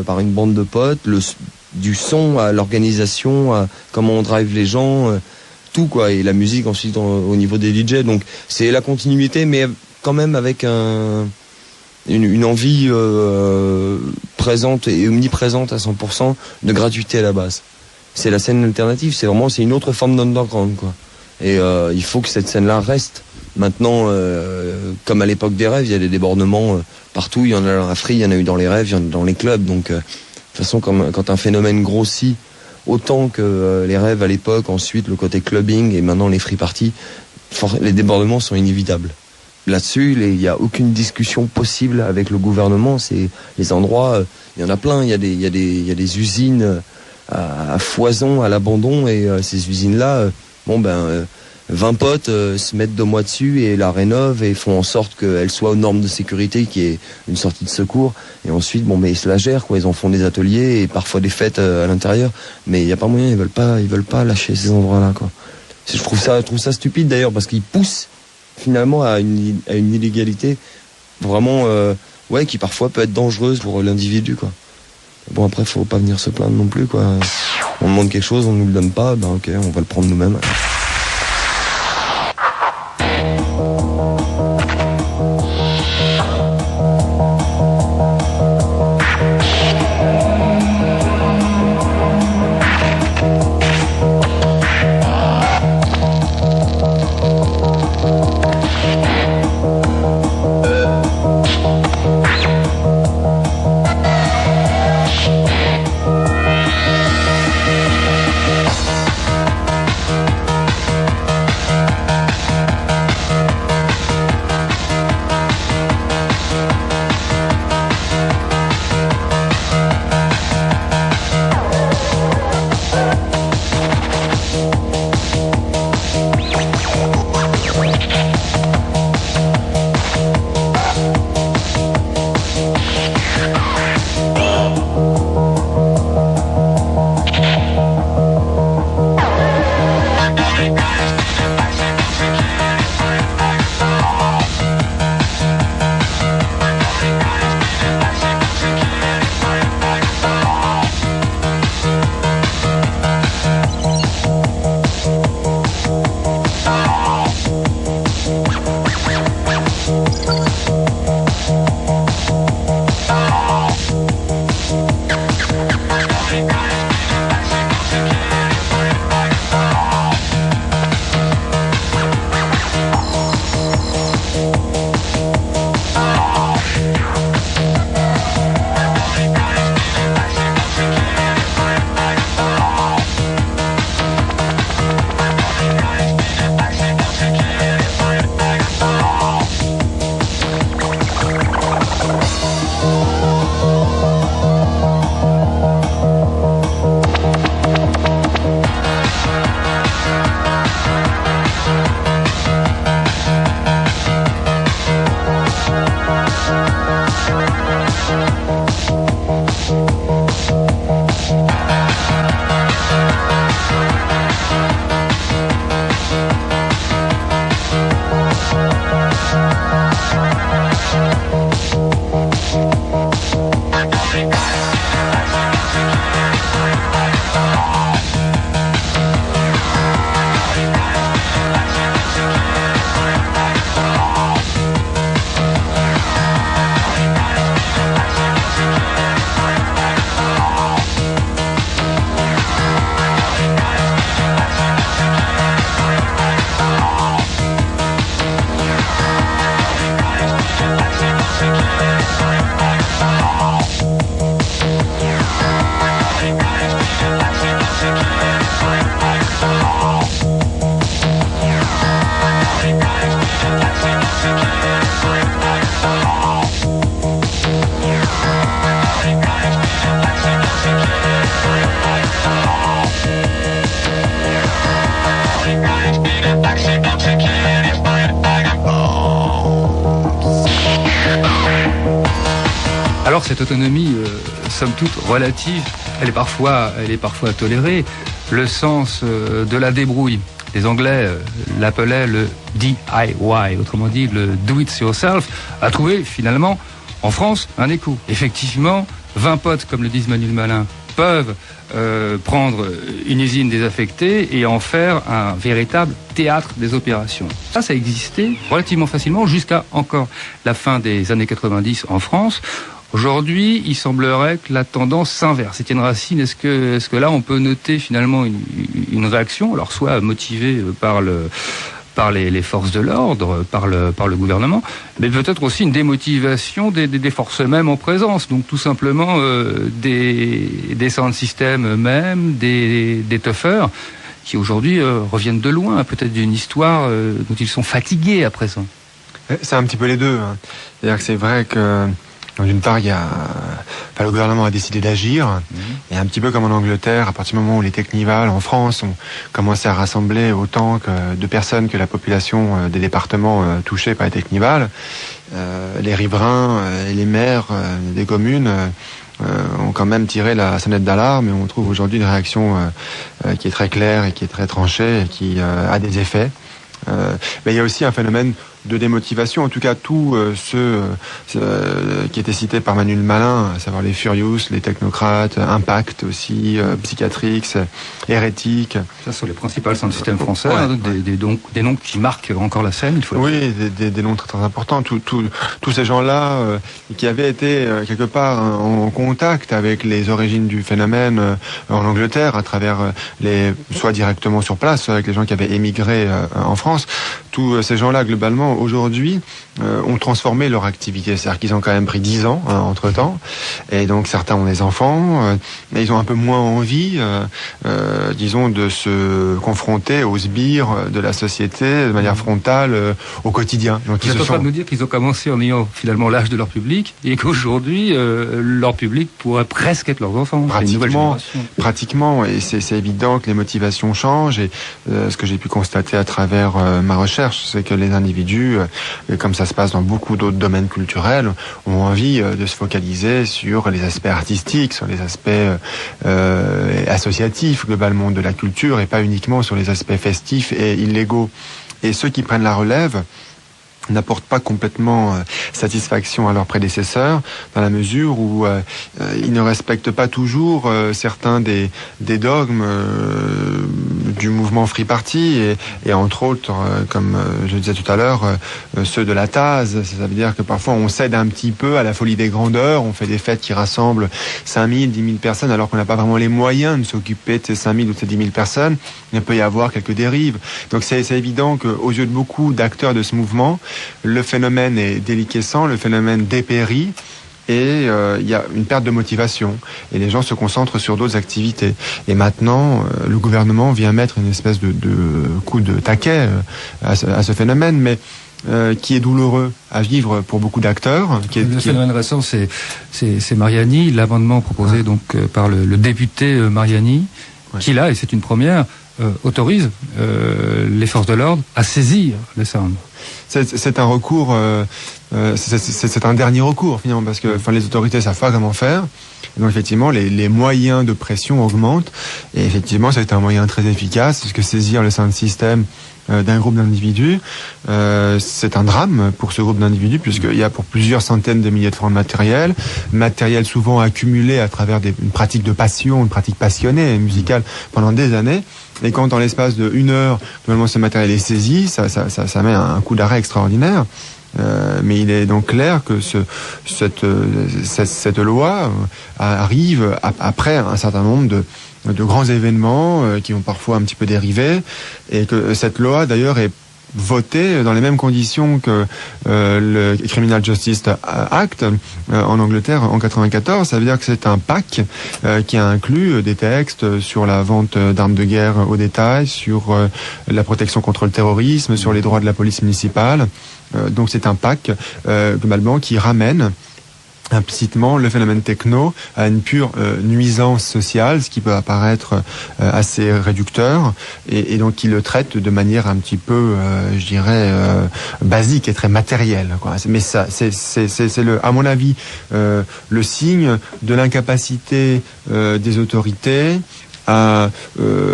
par une bande de potes, du son à l'organisation, à comment on drive les gens, tout, quoi, et la musique ensuite au niveau des DJ. Donc c'est la continuité, mais quand même avec une envie présente et omniprésente à 100% de gratuité à la base. C'est la scène alternative, c'est une autre forme d'underground, quoi. Et il faut que cette scène-là reste. Maintenant, comme à l'époque des rêves, il y a des débordements partout. Il y en a dans la free, il y en a eu dans les rêves, il y en a dans les clubs. Donc, de toute façon, quand un phénomène grossit autant que les rêves à l'époque, ensuite le côté clubbing et maintenant les free parties, les débordements sont inévitables. Là-dessus, il n'y a aucune discussion possible avec le gouvernement. C'est les endroits, il y en a plein. Il y a des usines à foison, à l'abandon, et ces usines-là, 20 potes se mettent 2 mois dessus et la rénovent et font en sorte qu'elle soit aux normes de sécurité, qui est une sortie de secours. Et ensuite, ils se la gèrent, quoi. Ils en font des ateliers et parfois des fêtes à l'intérieur. Mais il n'y a pas moyen, ils veulent pas lâcher ces endroits-là, quoi. Je trouve ça stupide d'ailleurs, parce qu'ils poussent finalement à une illégalité vraiment qui parfois peut être dangereuse pour l'individu, quoi. Bon, après, faut pas venir se plaindre non plus, quoi. On demande quelque chose, on nous le donne pas, ok, on va le prendre nous-mêmes. cette autonomie, somme toute relative, elle est parfois tolérée. Le sens de la débrouille. Les Anglais l'appelaient le DIY, autrement dit le do it yourself, a trouvé finalement en France un écho. Effectivement, 20 potes, comme le disent Manuel Malin, peuvent prendre une usine désaffectée et en faire un véritable théâtre des opérations. Ça existait relativement facilement jusqu'à encore la fin des années 90 en France. Aujourd'hui, il semblerait que la tendance s'inverse. Étienne Racine, est-ce que là, on peut noter finalement une réaction, alors soit motivée par les forces de l'ordre, par le gouvernement, mais peut-être aussi une démotivation des forces mêmes en présence. Donc tout simplement des sound systems eux-mêmes, des toughers, qui aujourd'hui reviennent de loin, peut-être d'une histoire dont ils sont fatigués à présent. C'est un petit peu les deux. Hein. C'est-à-dire que c'est vrai que d'une part, le gouvernement a décidé d'agir, et un petit peu comme en Angleterre, à partir du moment où les technivals en France ont commencé à rassembler autant de personnes que la population des départements touchés par les technivals, les riverains et les maires des communes ont quand même tiré la sonnette d'alarme, et on trouve aujourd'hui une réaction qui est très claire et qui est très tranchée et qui a des effets. Mais il y a aussi un phénomène de démotivation, en tout cas tous ceux qui étaient cités par Manuel Malin, à savoir les Furious, les technocrates, Impact aussi, Psychiatrix, Hérétique. Ça sont les principales sound systems français, des noms qui marquent encore la scène, il faut le dire. Oui, des noms très, très importants. Tous ces gens-là qui avaient été quelque part en contact avec les origines du phénomène en Angleterre, à travers soit directement sur place, soit avec les gens qui avaient émigré en France. Tous ces gens-là, globalement, aujourd'hui, ont transformé leur activité. C'est-à-dire qu'ils ont quand même pris 10 ans entre-temps. Et donc, certains ont des enfants. Et ils ont un peu moins envie, disons, de se confronter aux sbires de la société de manière frontale au quotidien. Donc, ils sont en train de nous dire qu'ils ont commencé en ayant finalement l'âge de leur public et qu'aujourd'hui, leur public pourrait presque être leurs enfants. Pratiquement. Et c'est évident que les motivations changent. Et ce que j'ai pu constater à travers ma recherche, c'est que les individus, comme ça se passe dans beaucoup d'autres domaines culturels, ont envie de se focaliser sur les aspects artistiques, sur les aspects associatifs globalement de la culture, et pas uniquement sur les aspects festifs et illégaux. Et ceux qui prennent la relève n'apportent pas complètement satisfaction à leurs prédécesseurs, dans la mesure où ils ne respectent pas toujours certains des dogmes du mouvement Free Party, et entre autres, comme je disais tout à l'heure, ceux de la TAZ. Ça veut dire que parfois on cède un petit peu à la folie des grandeurs, on fait des fêtes qui rassemblent 5000, 10 000 personnes, alors qu'on n'a pas vraiment les moyens de s'occuper de ces 5000 ou de ces 10 000 personnes. Il peut y avoir quelques dérives. Donc c'est évident qu'aux yeux de beaucoup d'acteurs de ce mouvement, le phénomène est déliquescent, le phénomène dépérit, et il y a une perte de motivation, et les gens se concentrent sur d'autres activités. Et maintenant, le gouvernement vient mettre une espèce de coup de taquet à ce phénomène, mais qui est douloureux à vivre pour beaucoup d'acteurs. Le phénomène récent, c'est Mariani, l'amendement proposé donc par le député Mariani, qui là, et c'est une première, autorise les forces de l'ordre à saisir le sound. C'est un recours, c'est un dernier recours finalement, parce que les autorités savent pas comment faire. Et donc effectivement, les moyens de pression augmentent, et effectivement, c'est un moyen très efficace, parce que saisir le sound system d'un groupe d'individus, c'est un drame pour ce groupe d'individus, puisqu'il y a pour plusieurs centaines de milliers de francs de matériel souvent accumulé à travers une pratique de passion, une pratique passionnée et musicale pendant des années. Et quand dans l'espace de 1 heure, normalement ce matériel est saisi, ça met un coup d'arrêt extraordinaire. Mais il est donc clair que cette loi arrive après un certain nombre de grands événements qui ont parfois un petit peu dérivé, et que cette loi d'ailleurs est votée dans les mêmes conditions que le Criminal Justice Act en Angleterre en 94. Ça veut dire que c'est un pack qui inclut des textes sur la vente d'armes de guerre au détail, sur la protection contre le terrorisme, sur les droits de la police municipale. Donc c'est un pack globalement qui ramène implicitement le phénomène techno a une pure nuisance sociale, ce qui peut apparaître assez réducteur, et donc il le traite de manière un petit peu, je dirais, basique et très matérielle, quoi. Mais ça, c'est à mon avis, le signe de l'incapacité des autorités à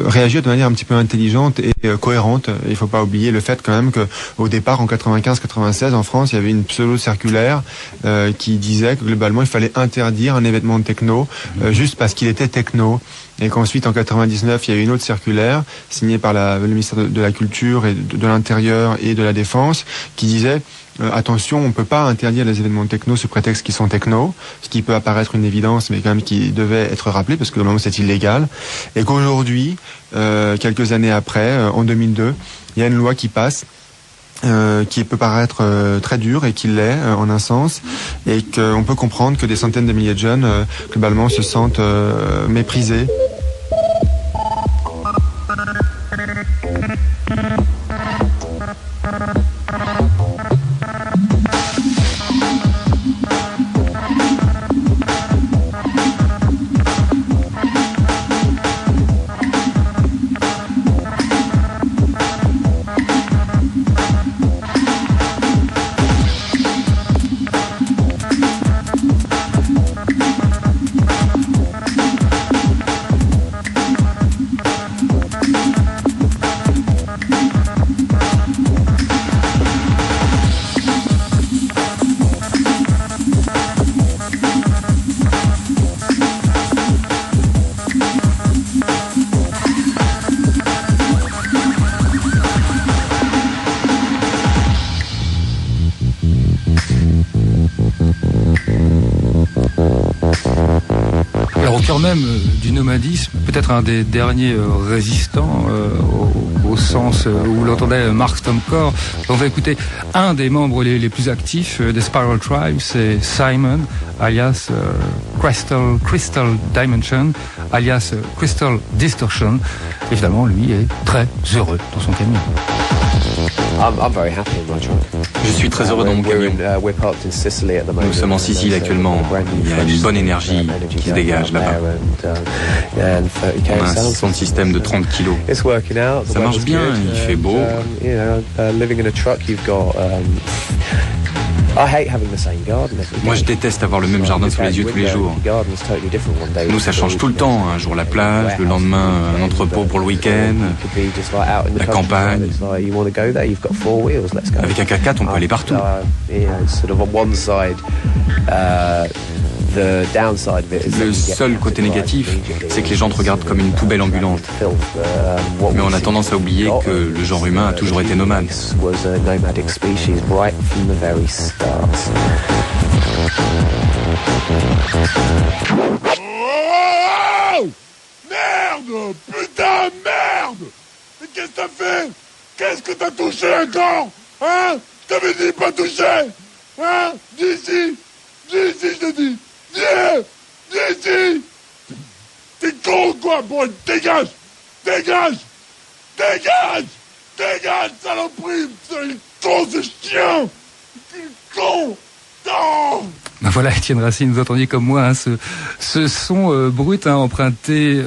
réagir de manière un petit peu intelligente et cohérente. Il faut pas oublier le fait quand même que au départ, en 95-96, en France, il y avait une pseudo-circulaire qui disait que globalement, il fallait interdire un événement de techno juste parce qu'il était techno. Et qu'ensuite, en 99, il y a eu une autre circulaire signée par le ministère de la Culture et de l'Intérieur et de la Défense qui disait attention, on peut pas interdire les événements techno sous prétexte qu'ils sont techno, ce qui peut apparaître une évidence, mais quand même qui devait être rappelé parce que normalement c'est illégal. Et qu'aujourd'hui, quelques années après, en 2002, il y a une loi qui passe qui peut paraître très dure et qui l'est en un sens, et qu'on peut comprendre que des centaines de milliers de jeunes globalement se sentent méprisés. Même du nomadisme, peut-être un des derniers résistants au sens où l'entendait Mark Stomcore. On va écouter un des membres les plus actifs des Spiral Tribe, c'est Simon, alias Crystal Dimension, alias Crystal Distortion. Évidemment, lui est très heureux dans son camion. Je suis très heureux dans mon camion. Nous sommes en Sicile actuellement. Il y a une bonne énergie qui se dégage là-bas. On a un son de système de 30 kilos. Ça marche bien, il fait beau. Moi, je déteste avoir le même jardin sous les yeux tous les jours. Nous, ça change tout le temps. Un jour la plage, le lendemain un entrepôt pour le week-end, la campagne. Avec un 4x4, on peut aller partout. Le seul côté négatif, c'est que les gens te regardent comme une poubelle ambulante. Mais on a tendance à oublier que le genre humain a toujours été nomade. Oh! Merde! Putain, merde! Mais qu'est-ce que t'as fait? Qu'est-ce que t'as touché encore? Hein? Je t'avais dit pas toucher! Hein? Dis ici! Dis ici, je te dis! Viens ici! T'es con quoi? Bon, dégage! Dégage! Dégage! Dégage, saloperie! C'est con, ce chien! Con! Non! Ben voilà, Étienne Racine, vous entendiez comme moi ce son brut emprunté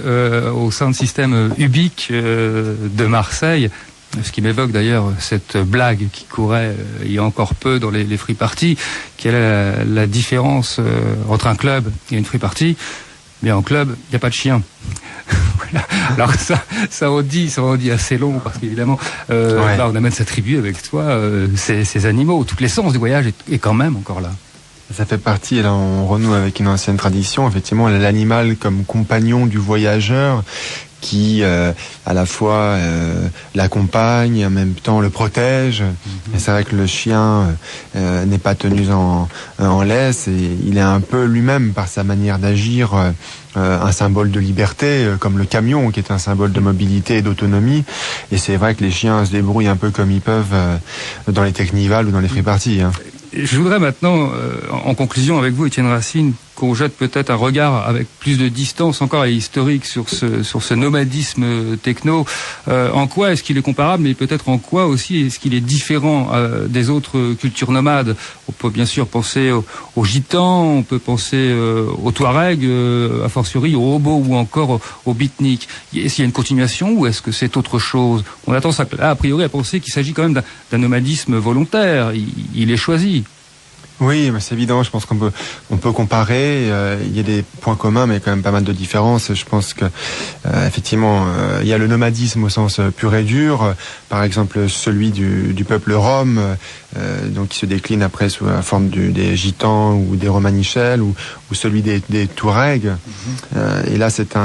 au sound system Ubik de Marseille. Ce qui m'évoque d'ailleurs cette blague qui courait il y a encore peu dans les free parties, qui est la différence entre un club et une free party. Mais en club, il n'y a pas de chien. Voilà. Alors ça en dit assez long, parce qu'évidemment, là, on amène sa tribu avec toi, ces animaux. Toute l'essence du voyage est quand même encore là. Ça fait partie, et là on renoue avec une ancienne tradition, effectivement, l'animal comme compagnon du voyageur, qui à la fois l'accompagne et en même temps le protège. Et c'est vrai que le chien n'est pas tenu en laisse, et il est un peu lui-même, par sa manière d'agir, un symbole de liberté, comme le camion qui est un symbole de mobilité et d'autonomie. Et c'est vrai que les chiens se débrouillent un peu comme ils peuvent dans les technivals ou dans les free parties. Je voudrais maintenant, en conclusion avec vous, Étienne Racine, qu'on jette peut-être un regard avec plus de distance encore et historique sur ce nomadisme techno. En quoi est-ce qu'il est comparable, mais peut-être en quoi aussi est-ce qu'il est différent des autres cultures nomades? On peut bien sûr penser aux gitans, on peut penser aux Touaregs, a fortiori aux hobos ou encore aux beatniks. Est-ce qu'il y a une continuation ou est-ce que c'est autre chose? On a tendance a priori à penser qu'il s'agit quand même d'un nomadisme volontaire. Il est choisi. Oui, c'est évident. Je pense qu'on peut comparer. Il y a des points communs, mais quand même pas mal de différences. Je pense que effectivement, il y a le nomadisme au sens pur et dur. Par exemple, celui du peuple rom, donc qui se décline après sous la forme des gitans ou des romanichels, ou celui des Touaregs. Et là, c'est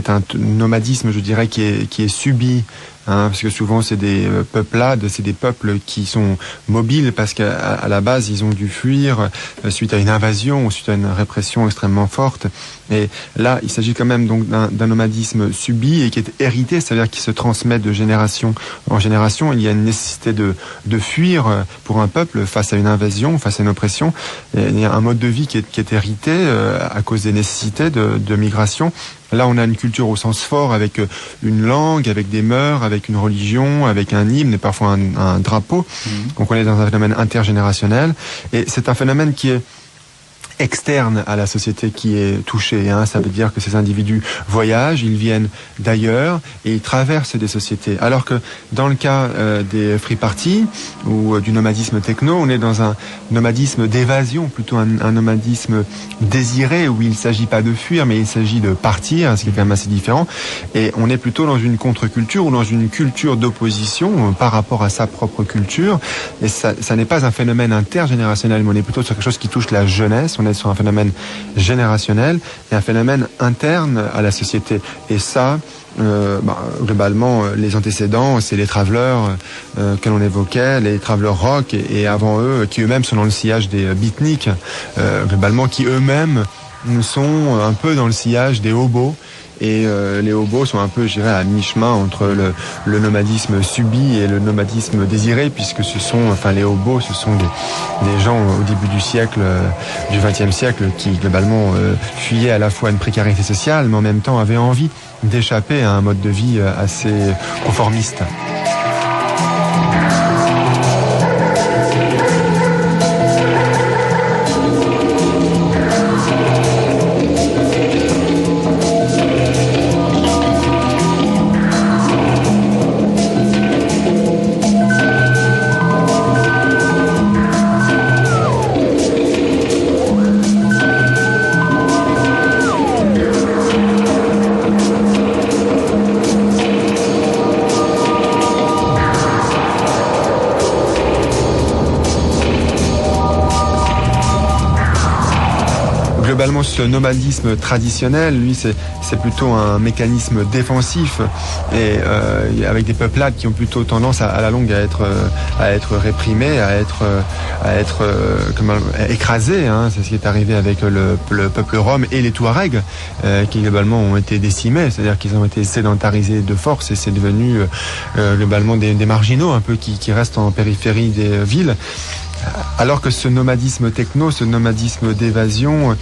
un nomadisme, je dirais, qui est subi. Parce que souvent c'est des peuplades, c'est des peuples qui sont mobiles parce qu'à la base ils ont dû fuir suite à une invasion, suite à une répression extrêmement forte. Et là, il s'agit quand même donc d'un nomadisme subi et qui est hérité, c'est-à-dire qui se transmet de génération en génération. Il y a une nécessité de fuir pour un peuple face à une invasion, face à une oppression. Et il y a un mode de vie qui est hérité à cause des nécessités de migration. Là, on a une culture au sens fort, avec une langue, avec des mœurs, avec une religion, avec un hymne et parfois un drapeau. Donc on est dans un phénomène intergénérationnel. Et c'est un phénomène qui est externe à la société qui est touchée. Ça veut dire que ces individus voyagent, ils viennent d'ailleurs et ils traversent des sociétés. Alors que dans le cas des free parties ou du nomadisme techno, on est dans un nomadisme d'évasion, plutôt un nomadisme désiré, où il ne s'agit pas de fuir, mais il s'agit de partir, ce qui est quand même assez différent. Et on est plutôt dans une contre-culture ou dans une culture d'opposition par rapport à sa propre culture. Et ça n'est pas un phénomène intergénérationnel, mais on est plutôt sur quelque chose qui touche la jeunesse. On est sur un phénomène générationnel et un phénomène interne à la société. Et ça, globalement, les antécédents, c'est les travelers que l'on évoquait, les travelers rock, et avant eux, qui eux-mêmes sont dans le sillage des beatniks, globalement, qui eux-mêmes sont un peu dans le sillage des hobos. Et les hobos sont un peu, je dirais, à mi-chemin entre le nomadisme subi et le nomadisme désiré, puisque les hobos, ce sont des gens au début du XXe siècle, qui globalement fuyaient à la fois une précarité sociale, mais en même temps avaient envie d'échapper à un mode de vie assez conformiste. Globalement, ce nomadisme traditionnel, lui, c'est plutôt un mécanisme défensif, et avec des peuplades qui ont plutôt tendance à la longue à être réprimés, à être écrasés. C'est ce qui est arrivé avec le peuple rom et les Touaregs, qui globalement ont été décimés, c'est-à-dire qu'ils ont été sédentarisés de force, et c'est devenu globalement des marginaux un peu qui restent en périphérie des villes. Alors que ce nomadisme techno, ce nomadisme d'évasion,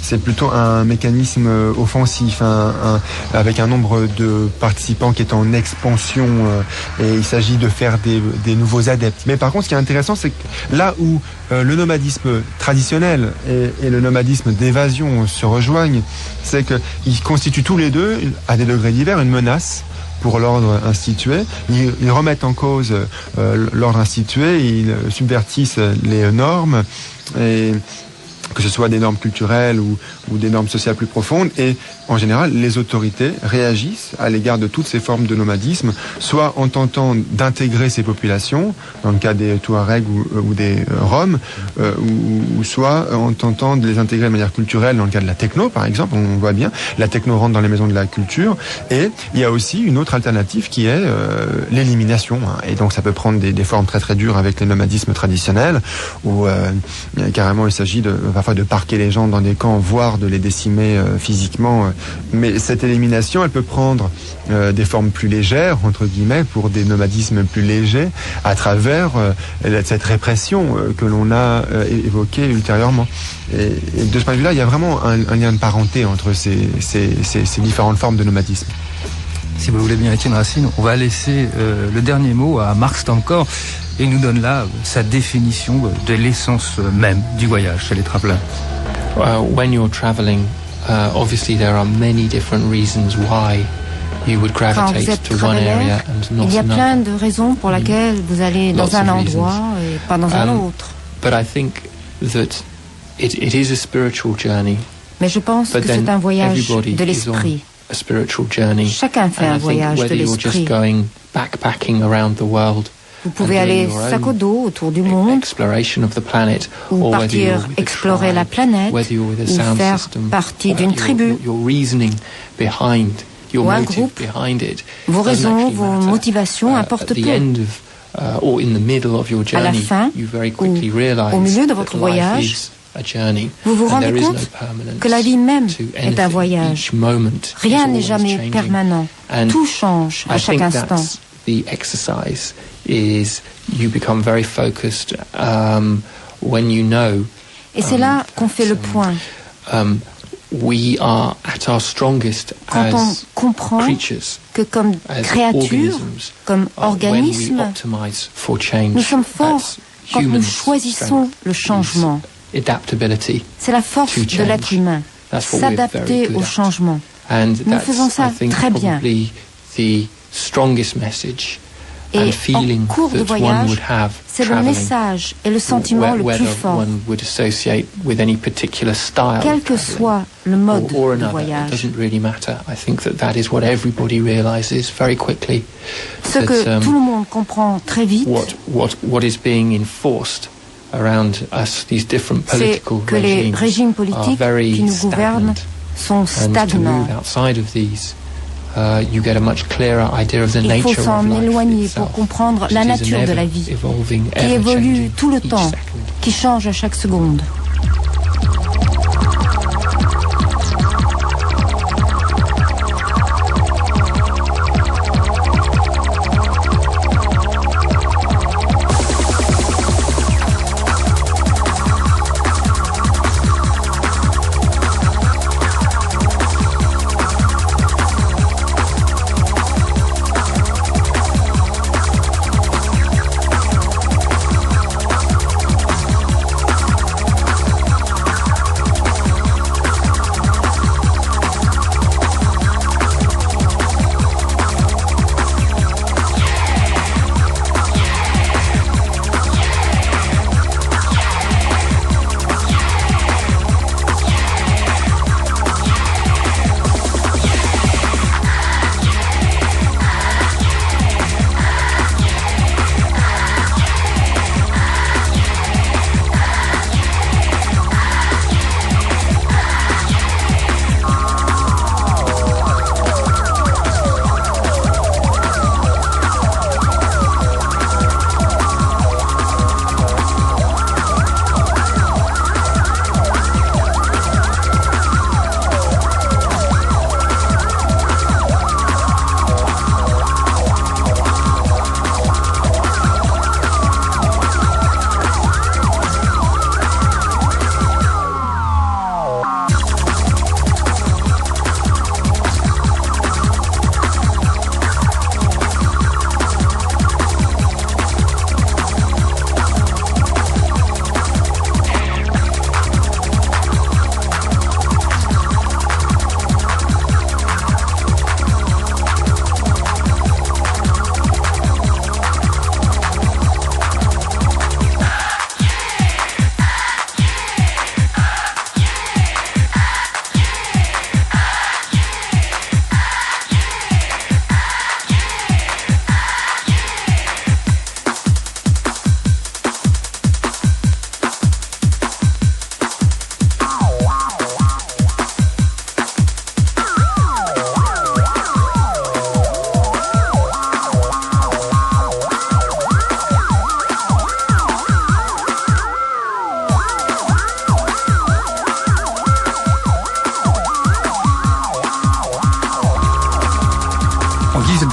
c'est plutôt un mécanisme offensif, avec un nombre de participants qui est en expansion, et il s'agit de faire des nouveaux adeptes. Mais par contre, ce qui est intéressant, c'est que là où le nomadisme traditionnel et le nomadisme d'évasion se rejoignent, c'est qu'ils constituent tous les deux, à des degrés divers, une menace pour l'ordre institué. Ils remettent en cause l'ordre institué, ils subvertissent les normes, et que ce soit des normes culturelles ou des normes sociales plus profondes. Et en général, les autorités réagissent à l'égard de toutes ces formes de nomadisme, soit en tentant d'intégrer ces populations, dans le cas des Touaregs ou des Roms, ou soit en tentant de les intégrer de manière culturelle, dans le cas de la techno, par exemple. On voit bien, la techno rentre dans les maisons de la culture. Et il y a aussi une autre alternative qui est l'élimination. Et donc ça peut prendre des formes très très dures avec les nomadismes traditionnels, où carrément il s'agit parfois de parquer les gens dans des camps, voire de les décimer physiquement Mais cette élimination, elle peut prendre des formes plus légères, entre guillemets, pour des nomadismes plus légers, à travers cette répression que l'on a évoquée ultérieurement. Et de ce point de vue-là, il y a vraiment un lien de parenté entre ces différentes formes de nomadisme. Si vous voulez bien, Étienne Racine, on va laisser le dernier mot à Marc Stankor et nous donne là sa définition de l'essence même du voyage chez les Travelin. When you're traveling, obviously there are many different reasons why you would gravitate to one area and not another. Il y a plein de raisons pour lesquelles vous allez dans un endroit et pas dans un autre. But I think that it is a spiritual journey. Mais je pense que c'est un voyage de l'esprit. A spiritual journey. Chacun fait un voyage de l'esprit. Backpacking around the world. Vous pouvez aller sac au dos autour du monde, ou partir explorer la planète, ou faire partie d'une tribu, ou un groupe. Vos raisons, vos motivations importent peu. À la fin, ou au milieu de votre voyage, vous vous rendez compte que la vie même est un voyage. Rien n'est jamais permanent. Tout change à chaque instant. The exercise is you become very focused when you know. Et c'est là qu'on fait le point. We are at our strongest quand on comprend que comme créature, comme organisme, nous sommes forts quand nous choisissons le changement. C'est la force de l'être humain, s'adapter au changement. Nous faisons ça très bien. Strongest message et en cours de voyage, c'est le message et le sentiment le plus fort. Quel que soit le mode de voyage. Ce que tout le monde comprend très vite, c'est que les régimes politiques qui nous gouvernent sont stagnants. Il faut s'en éloigner pour comprendre la nature de la vie, qui évolue tout le temps, qui change à chaque seconde.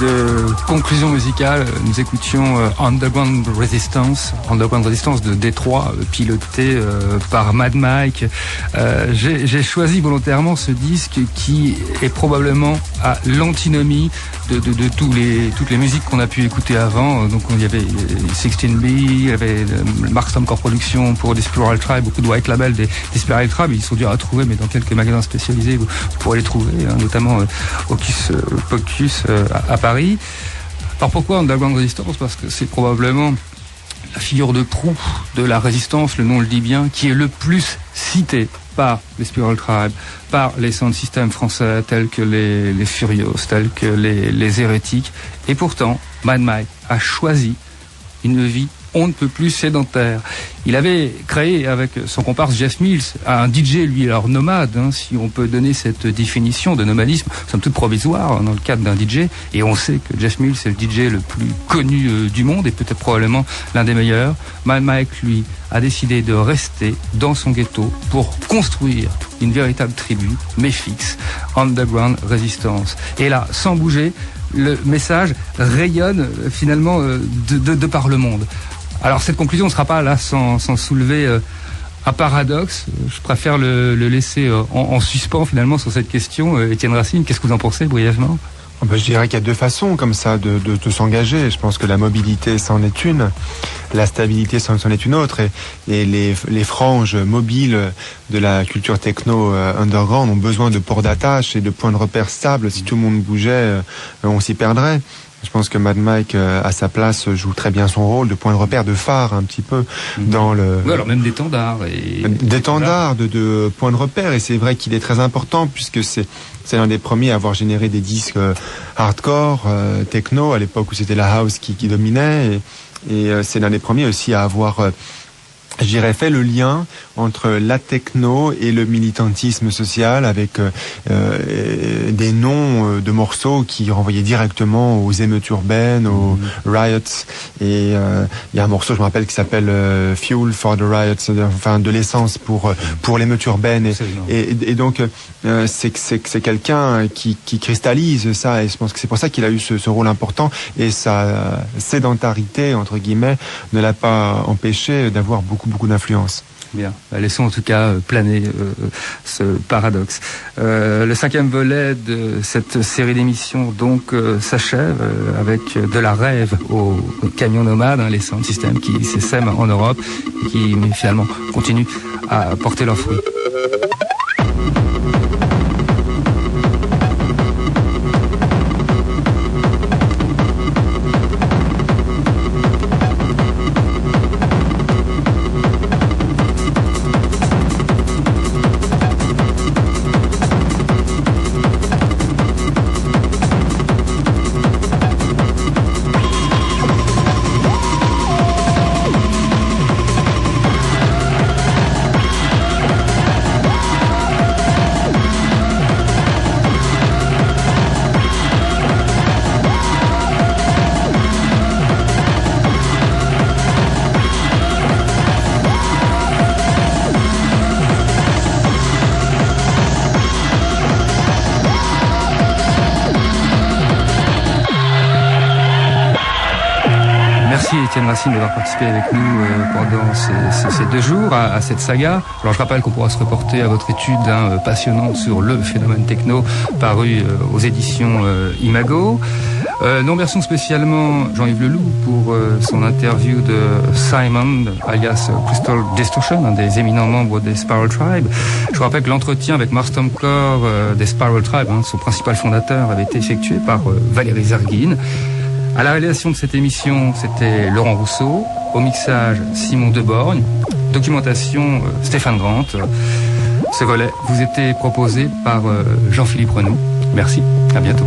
de conclusion musicale, nous écoutions Underground Resistance de Détroit, piloté par Mad Mike. J'ai choisi volontairement ce disque qui est probablement à l'antinomie de toutes les musiques qu'on a pu écouter avant. Donc il y avait 16B, il y avait Marston Core Productions pour des Spiral Tribe, beaucoup de white label des Spiral Tribe. Ils sont durs à trouver, mais dans quelques magasins spécialisés vous pourrez les trouver, notamment Hocus Pocus à Paris. Alors pourquoi Underground Resistance? Parce que c'est probablement la figure de proue de la résistance, le nom le dit bien, qui est le plus cité par les Spiral Tribe, par les sound systems français tels que les Furios, tels que les Hérétiques. Et pourtant, Mad Mike a choisi une vie on ne peut plus sédentaire. Il avait créé avec son comparse Jeff Mills un DJ, lui, alors nomade, si on peut donner cette définition de nomadisme, somme toute provisoire dans le cadre d'un DJ. Et on sait que Jeff Mills est le DJ le plus connu du monde et peut-être probablement l'un des meilleurs. Mad Mike, lui, a décidé de rester dans son ghetto pour construire une véritable tribu, mais fixe, Underground Resistance. Et là, sans bouger, le message rayonne finalement de par le monde. Alors cette conclusion ne sera pas là sans soulever un paradoxe. Je préfère le laisser en suspens finalement sur cette question. Étienne Racine, qu'est-ce que vous en pensez brièvement? Je dirais qu'il y a deux façons comme ça de s'engager. Je pense que la mobilité, c'en est une. La stabilité, c'en est une autre. Et les franges mobiles de la culture techno underground ont besoin de ports d'attache et de points de repère stables. Si tout le monde bougeait, on s'y perdrait. Je pense que Mad Mike, à sa place, joue très bien son rôle de point de repère, de phare, un petit peu, dans le... Oui, alors même d'étendard. D'étendard, de point de repère. Et c'est vrai qu'il est très important, puisque c'est l'un des premiers à avoir généré des disques hardcore, techno, à l'époque où c'était la house qui dominait. Et c'est l'un des premiers aussi à avoir... je dirais, fait le lien entre la techno et le militantisme social avec des noms de morceaux qui renvoyaient directement aux émeutes urbaines, aux riots. Et il y a un morceau, je me rappelle, qui s'appelle Fuel for the Riots, enfin de l'essence pour l'émeute urbaine. Et donc c'est quelqu'un qui cristallise ça. Et je pense que c'est pour ça qu'il a eu ce rôle important. Et sa sédentarité, entre guillemets, ne l'a pas empêché d'avoir beaucoup d'influence. Bien, laissons en tout cas planer ce paradoxe. Le 5e volet de cette série d'émissions donc s'achève avec de la rêve au camion nomade, les sound systems qui s'essaiment en Europe et qui finalement continuent à porter leurs fruits. Étienne Racine d'avoir participé avec nous pendant ces 2 jours à cette saga. Alors je rappelle qu'on pourra se reporter à votre étude passionnante sur le phénomène techno parue aux éditions Imago. Non-version spécialement Jean-Yves Leloup pour son interview de Simon, alias Crystal Distortion, un des éminents membres des Spiral Tribe. Je vous rappelle que l'entretien avec Marston Core des Spiral Tribe, son principal fondateur, avait été effectué par Valérie Zerguine. À la réalisation de cette émission, c'était Laurent Rousseau. Au mixage, Simon Deborgne. Documentation, Stéphane Grant. Ce volet vous était proposé par Jean-Philippe Renaud. Merci, à bientôt.